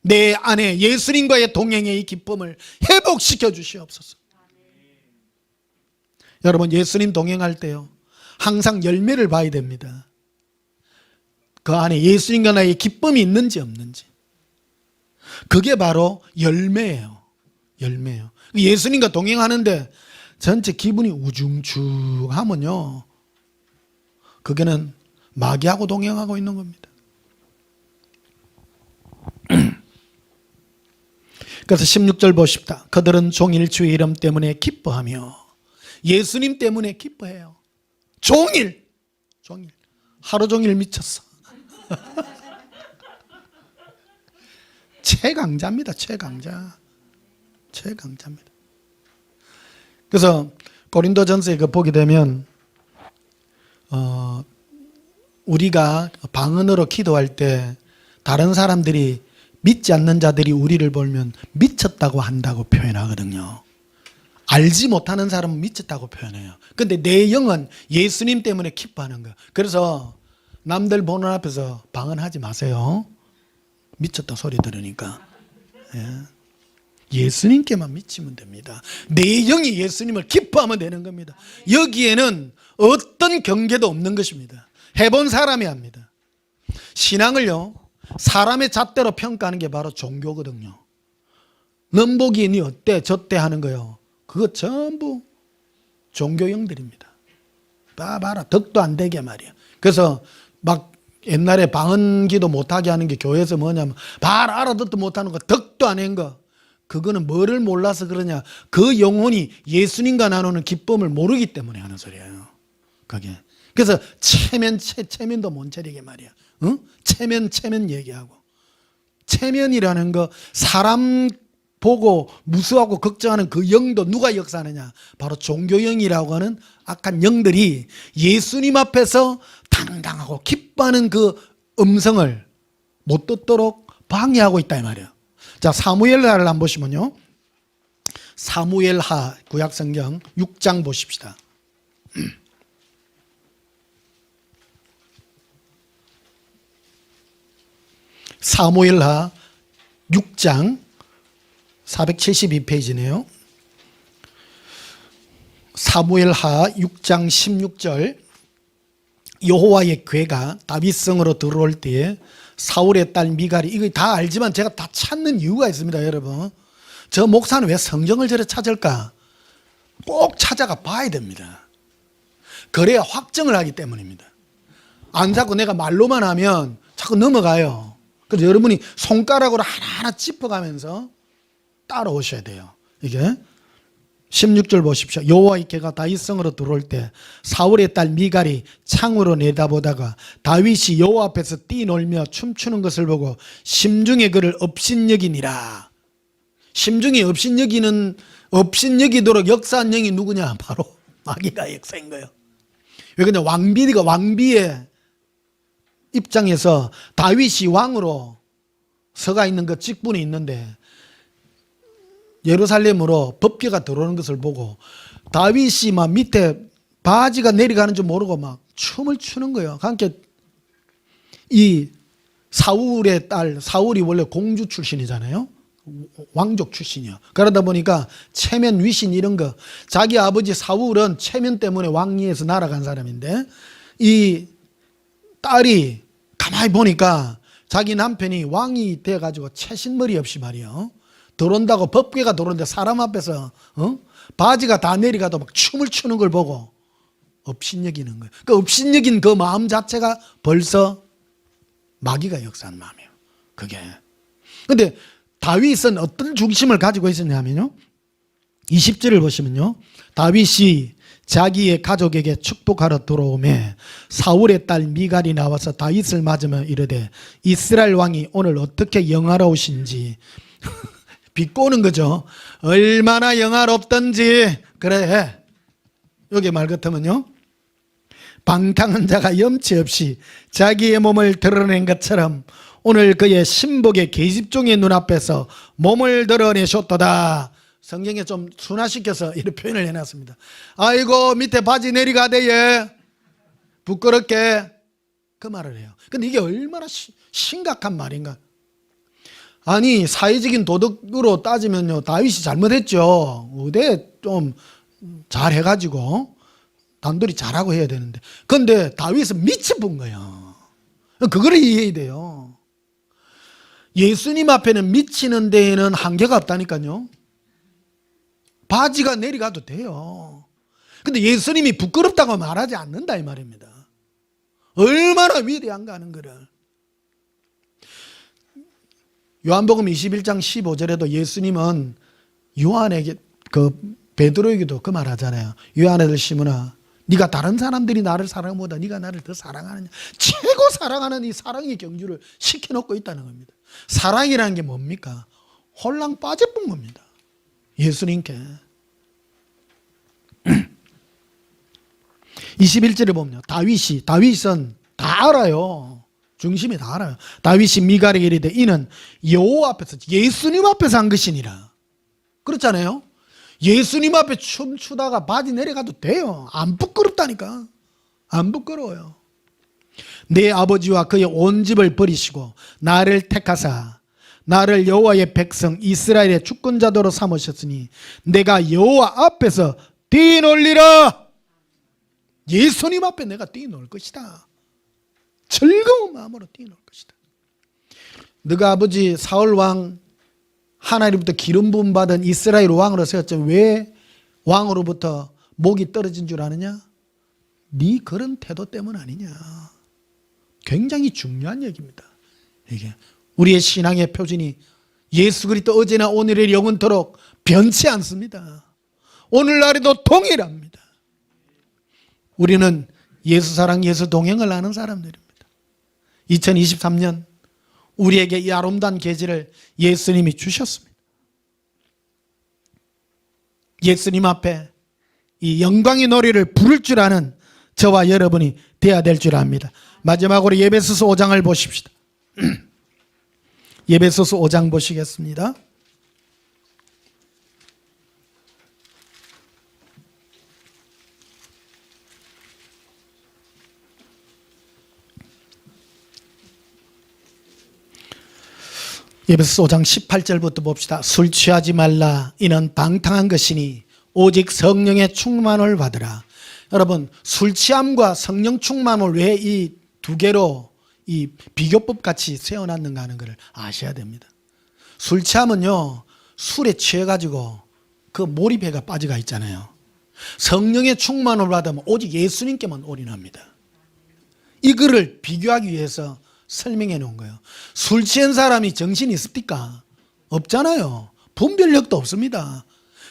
내 안에 예수님과의 동행의 이 기쁨을 회복시켜 주시옵소서. 여러분 예수님 동행할 때요 항상 열매를 봐야 됩니다. 그 안에 예수님과 나의 기쁨이 있는지 없는지. 그게 바로 열매예요. 열매예요. 예수님과 동행하는데 전체 기분이 우중충하면요 그게는 마귀하고 동행하고 있는 겁니다. 그래서 16절 보십시다. 그들은 종일 주의 이름 때문에 기뻐하며. 예수님 때문에 기뻐해요. 종일 하루 종일 미쳤어. 최강자입니다. 최강자. 최강자입니다. 그래서 고린도전서에 보게 되면 우리가 방언으로 기도할 때 다른 사람들이 믿지 않는 자들이 우리를 보면 미쳤다고 한다고 표현하거든요. 알지 못하는 사람은 미쳤다고 표현해요. 근데 내 영은 예수님 때문에 기뻐하는 거예요. 그래서 남들 보는 앞에서 방언하지 마세요. 미쳤다 소리 들으니까. 예수님께만 미치면 됩니다. 내 영이 예수님을 기뻐하면 되는 겁니다. 여기에는 어떤 경계도 없는 것입니다. 해본 사람이 합니다. 신앙을요, 사람의 잣대로 평가하는 게 바로 종교거든요. 넌 보기에 니 어때 저때 하는 거요, 그거 전부 종교형들입니다. 봐라 덕도 안 되게 말이야. 그래서 막 옛날에 방언기도 못하게 하는 게 교회에서 뭐냐면 봐라 알아듣도 못하는 거, 덕도 안 한 거, 그거는 뭐를 몰라서 그러냐, 그 영혼이 예수님과 나누는 기쁨을 모르기 때문에 하는 소리예요. 그게. 그래서 체면도 못 차리게 말이야. 응? 체면 얘기하고. 체면이라는 거, 사람 보고 무수하고 걱정하는 그 영도 누가 역사하느냐, 바로 종교영이라고 하는 악한 영들이 예수님 앞에서 당당하고 기뻐하는 그 음성을 못 듣도록 방해하고 있다 이 말이에요. 자, 사무엘하를 한번 보시면요, 사무엘하 구약성경 6장 보십시다. 사무엘하 6장 472페이지네요. 사무엘하 6장 16절, 여호와의 궤가 다윗성으로 들어올 때에 사울의 딸 미갈이, 이거 다 알지만 제가 다 찾는 이유가 있습니다. 여러분, 저 목사는 왜 성경을 저래 찾을까? 꼭 찾아가 봐야 됩니다. 그래야 확정을 하기 때문입니다. 안 자꾸 내가 말로만 하면 자꾸 넘어가요. 그래서 여러분이 손가락으로 하나하나 짚어가면서 따라오셔야 돼요. 이게 16절 보십시오. 여호와의 궤가 다윗성으로 들어올 때 사울의 딸 미갈이 창으로 내다보다가 다윗이 여호와 앞에서 뛰놀며 춤추는 것을 보고 심중에 그를 업신여기니라. 심중에 업신여기도록 역사한 영이 누구냐? 바로 마귀가 역사인 거예요. 왜 그러냐? 왕비의 입장에서 다윗이 왕으로 서가 있는 그 직분이 있는데 예루살렘으로 법궤가 들어오는 것을 보고 다윗이 막 밑에 바지가 내려가는 줄 모르고 막 춤을 추는 거예요. 그러니까 이 사울의 딸, 사울이 원래 공주 출신이잖아요. 왕족 출신이요. 그러다 보니까 체면, 위신 이런 거, 자기 아버지 사울은 체면 때문에 왕위에서 날아간 사람인데 이 딸이 가만히 보니까 자기 남편이 왕이 돼가지고 채신머리 없이 말이요, 들어온다고, 법궤가 들어오는데 사람 앞에서 바지가 다 내려가도 막 춤을 추는 걸 보고 업신여기는 거예요. 그 업신여긴 그 마음 자체가 벌써 마귀가 역사한 마음이에요. 그게. 근데 다윗은 어떤 중심을 가지고 있었냐면요, 20절을 보시면요, 다윗이 자기의 가족에게 축복하러 들어오매 사울의 딸 미갈이 나와서 다윗을 맞으며 이르되 이스라엘 왕이 오늘 어떻게 영화로우신지 비꼬는 거죠. 얼마나 영화롭던지. 그래, 여기 말 같으면요, 방탕한 자가 염치 없이 자기의 몸을 드러낸 것처럼 오늘 그의 신복의 계집종의 눈앞에서 몸을 드러내셨도다. 성경에 좀 순화시켜서 이런 표현을 해놨습니다. 아이고 밑에 바지 내리가대 얘 부끄럽게, 그 말을 해요. 근데 이게 얼마나 심각한 말인가. 아니 사회적인 도덕으로 따지면요, 다윗이 잘못했죠. 의대 좀 잘해가지고 단돌이 잘하고 해야 되는데, 근데 다윗은 미쳐본 거예요. 그거를 이해해야 돼요. 예수님 앞에는 미치는 데에는 한계가 없다니까요. 바지가 내려가도 돼요. 근데 예수님이 부끄럽다고 말하지 않는다 이 말입니다. 얼마나 위대한가 하는 거를. 요한복음 21장 15절에도 예수님은 요한에게, 그 베드로에게도 그 말하잖아요. 요한 아들 시몬아, 네가 다른 사람들이 나를 사랑보다 네가 나를 더 사랑하느냐. 최고 사랑하는 이 사랑의 경주를 시켜놓고 있다는 겁니다. 사랑이라는 게 뭡니까? 홀랑 빠져본 겁니다. 예수님께. 21절에 보면요. 다윗은 다 알아요. 중심이 다 알아요. 다윗이 미갈에게 이르되 이는 여호와 앞에서 예수님 앞에서 한 것이니라. 그렇잖아요. 예수님 앞에 춤추다가 바지 내려가도 돼요. 안 부끄럽다니까. 안 부끄러워요. 내 아버지와 그의 온 집을 버리시고 나를 택하사 나를 여호와의 백성 이스라엘의 주권자도로 삼으셨으니 내가 여호와 앞에서 뛰놀리라. 예수님 앞에 내가 뛰놀 것이다. 즐거운 마음으로 뛰놀 것이다. 너가 아버지 사울 왕 하나님부터 기름 부음 받은 이스라엘 왕으로 세웠죠. 왜 왕으로부터 목이 떨어진 줄 아느냐? 네 그런 태도 때문 아니냐. 굉장히 중요한 얘기입니다. 이게 우리의 신앙의 표준이 예수 그리스도 어제나 오늘의 영원토록 변치 않습니다. 오늘날에도 동일합니다. 우리는 예수 사랑, 예수 동행을 하는 사람들입니다. 2023년 우리에게 이 아름다운 계절을 예수님이 주셨습니다. 예수님 앞에 이 영광의 노래를 부를 줄 아는 저와 여러분이 되어야 될 줄 압니다. 마지막으로 에베소서 5장을 보십시다. 에베소서 5장 보시겠습니다. 에베소서 5장 18절부터 봅시다. 술 취하지 말라. 이는 방탕한 것이니 오직 성령의 충만을 받으라. 여러분, 술 취함과 성령 충만을 왜 이 두 개로 이 비교법 같이 세워놨는가 하는 것을 아셔야 됩니다. 술 취하면요, 술에 취해가지고 그 몰입해가 빠져가 있잖아요. 성령의 충만을 받으면 오직 예수님께만 올인합니다. 이거를 비교하기 위해서 설명해 놓은 거예요. 술 취한 사람이 정신이 있습니까? 없잖아요. 분별력도 없습니다.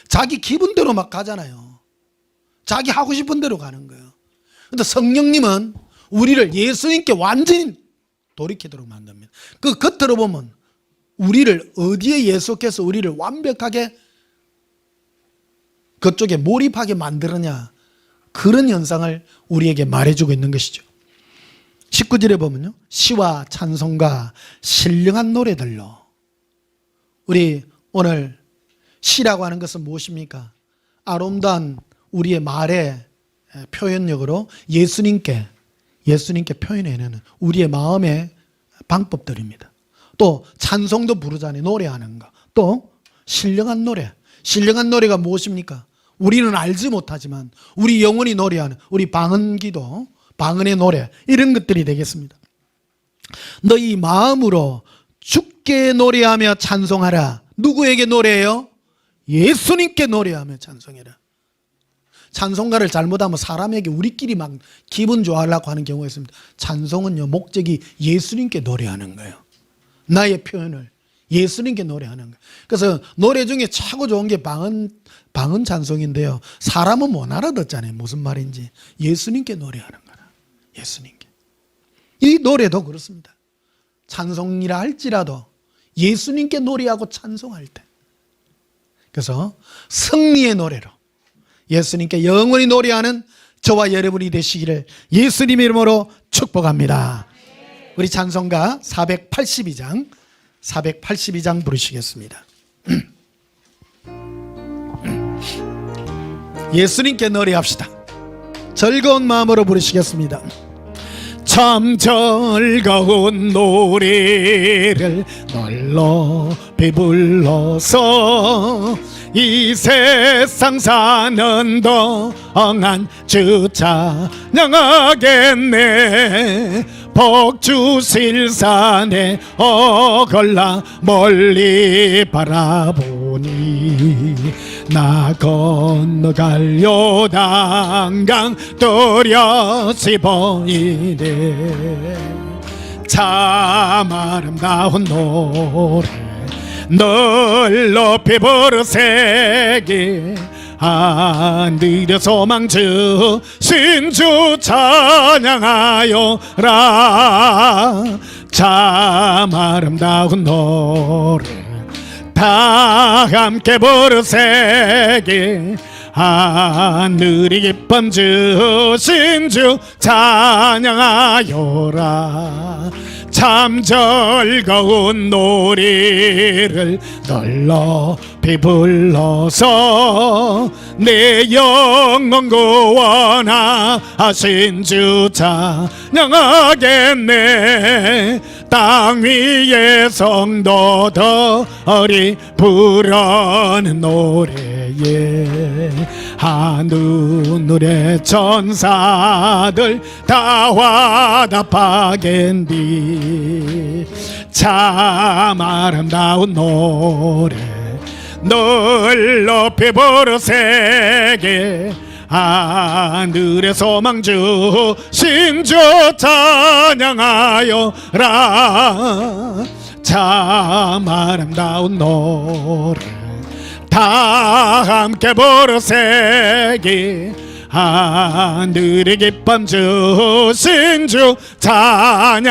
자기 기분대로 막 가잖아요. 자기 하고 싶은 대로 가는 거예요. 그런데 성령님은 우리를 예수님께 완전히 돌이키도록 만듭니다. 그 겉으로 보면 우리를 어디에 예수께서 우리를 완벽하게 그쪽에 몰입하게 만들었냐, 그런 현상을 우리에게 말해주고 있는 것이죠. 19절에 보면요, 시와 찬송과 신령한 노래들로. 우리 오늘 시라고 하는 것은 무엇입니까? 아름다운 우리의 말의 표현력으로 예수님께 표현해내는 우리의 마음의 방법들입니다. 또 찬송도 부르잖아요. 노래하는 거. 또 신령한 노래. 신령한 노래가 무엇입니까? 우리는 알지 못하지만 우리 영혼이 노래하는 우리 방언기도, 방언의 노래, 이런 것들이 되겠습니다. 너희 마음으로 주께 노래하며 찬송하라. 누구에게 노래해요? 예수님께 노래하며 찬송해라. 찬송가를 잘못하면 사람에게 우리끼리 막 기분 좋아하려고 하는 경우가 있습니다. 찬송은요, 목적이 예수님께 노래하는 거예요. 나의 표현을 예수님께 노래하는 거예요. 그래서 노래 중에 최고 좋은 게 방언 찬송인데요, 사람은 못 알아듣잖아요. 무슨 말인지. 예수님께 노래하는 거라. 예수님께. 이 노래도 그렇습니다. 찬송이라 할지라도 예수님께 노래하고 찬송할 때, 그래서 승리의 노래로 예수님께 영원히 노래하는 저와 여러분이 되시기를 예수님 이름으로 축복합니다. 우리 찬송가 482장 부르시겠습니다. 예수님께 노래합시다. 즐거운 마음으로 부르시겠습니다. 참 즐거운 노래를 높이 불러서 이 세상 사는 동안 주 찬양하겠네. 복 주실 산에 오걸라 멀리 바라보니 나 건너갈 요단강 뚜렷이 보이네. 참 아름다운 노래 널 높이 부르세기 하늘의 소망 주신 주 찬양하여라. 참 아름다운 노래 다 함께 부르세기 하늘이 기쁨 주신 주 찬양하여라 참 즐거운 노래를 널높이 불러서 내 영혼 구원하신 주 찬양하겠네 땅 위의 성도들이 부르는 노래에 하늘의 천사들 다 화답하겠니 참 아름다운 노래 널 높이 부르세게 하늘의 소망 주신 주 찬양하여라 참 아름다운 노래 다 함께 부르세기 하늘의 기쁨 주신 주 찬양하여라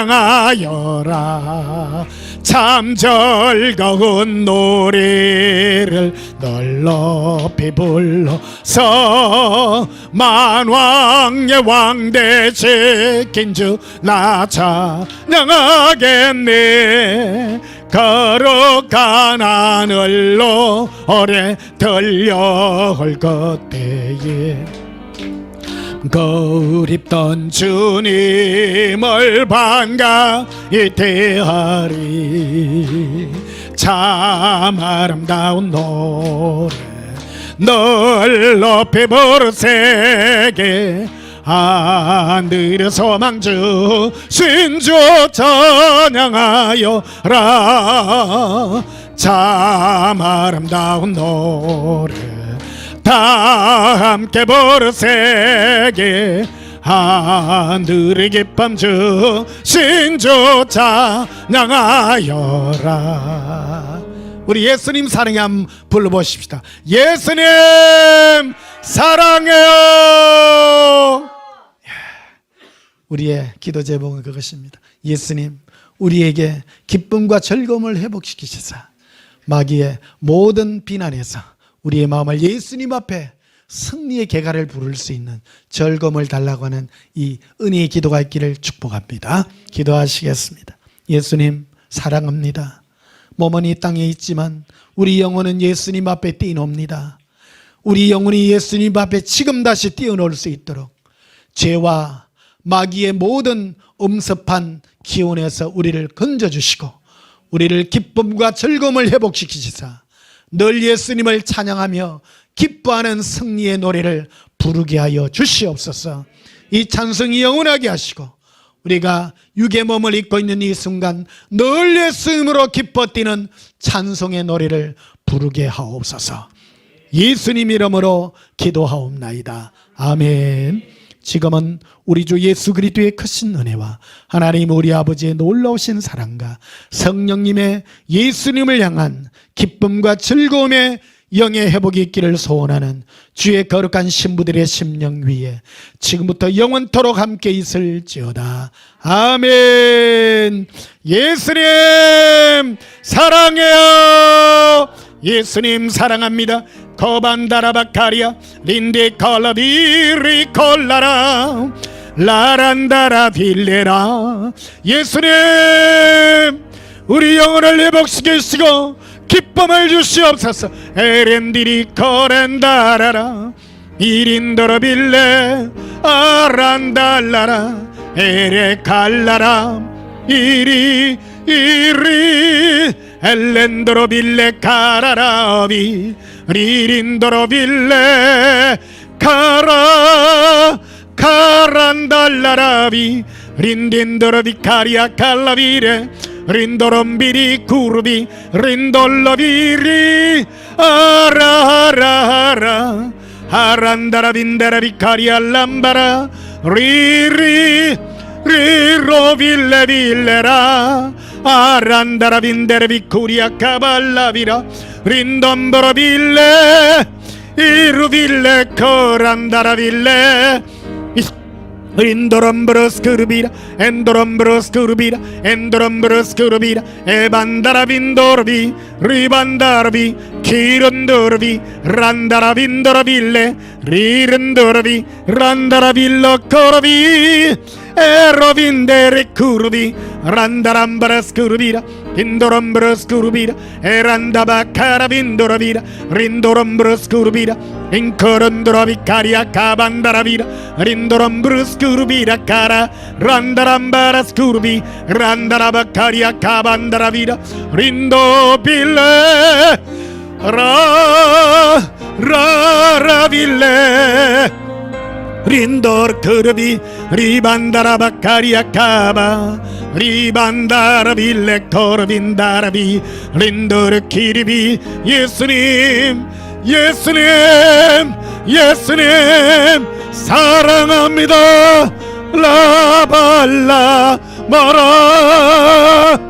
참 즐거운 노래를 널 높이 불러서 만왕의 왕대 지킨 주 나 찬양하겠네 거룩한 하늘로 오래 들려올 그때에 그립던 주님을 반가이 대하리 참 아름다운 노래 널 높이 부르세게 하늘의 소망 주신 주 찬양하여라 참 아름다운 노래 다 함께 부르세게 하늘의 기쁨 주신 주 찬양하여라 우리 예수님 사랑해 한번 불러보십시다 예수님 사랑해요 우리의 기도 제목은 그것입니다 예수님 우리에게 기쁨과 즐거움을 회복시키시사 마귀의 모든 비난에서 우리의 마음을 예수님 앞에 승리의 개가를 부를 수 있는 즐거움을 달라고 하는 이 은혜의 기도가 있기를 축복합니다. 기도하시겠습니다. 예수님 사랑합니다. 몸은 이 땅에 있지만 우리 영혼은 예수님 앞에 뛰노옵니다. 우리 영혼이 예수님 앞에 지금 다시 뛰어놀 수 있도록 죄와 마귀의 모든 엄습한 기운에서 우리를 건져주시고 우리를 기쁨과 즐거움을 회복시키시사 늘 예수님을 찬양하며 기뻐하는 승리의 노래를 부르게 하여 주시옵소서. 이 찬송이 영원하게 하시고 우리가 육의 몸을 입고 있는 이 순간 늘 예수님으로 기뻐 뛰는 찬송의 노래를 부르게 하옵소서. 예수님 이름으로 기도하옵나이다. 아멘. 지금은 우리 주 예수 그리스도의 크신 은혜와 하나님 우리 아버지의 놀라우신 사랑과 성령님의 예수님을 향한 기쁨과 즐거움의 영의 회복이 있기를 소원하는 주의 거룩한 신부들의 심령 위에 지금부터 영원토록 함께 있을지어다. 아멘. 예수님 사랑해요. 예수님 사랑합니다. 코반다라바카리아 린디 콜라비리 콜라라 라란다라 빌레라. 예수님 우리 영혼을 회복시키시고 기쁨을 주시옵소서. 에렌디리 코렌다라라 이린도로 빌레 아란달라라 에레칼라라 이리 엘렌도로 빌레 카라라비 리린도로 빌레 카라 카란달라라비 린딘도로 비카리아 칼라비레 린도롬비리 구르비 린돌로비리 아라라라 하란다라 빈다라 비카리아 람바라 리리 리로빌레 빌레라 아란다라 빈데레 비쿠리아 카발라비라 린돔보로 빌레 이루빌레 코란다라 빌레 린도럼브러스 그루비라 엔도럼브러스 그루비라 엔도럼브러스 그루비라 에반다라빈도르비 리반다르비 키른도르비 란다라빈도르빌레 리른도르비 란다라빌로 코르비 에로빈데레 쿠르비 란다람바라스 그루비라 인도럼브러스 그루비라 에란다바카라빈도르비라 린도럼브러스 그루비라 인코른도라비 카리아 카반다라비라 린도럼브러스 그루비라 카라 란다람바라스 그루비 란다라바카리아 카반다라비라 린도빌레 라라빌레 린도르 크르비 리반다라바카리아 카바 리반다라빌레 코르빈다라비 린도르 키리비 예수님 예수님 예수님 사랑합니다 라발라 마라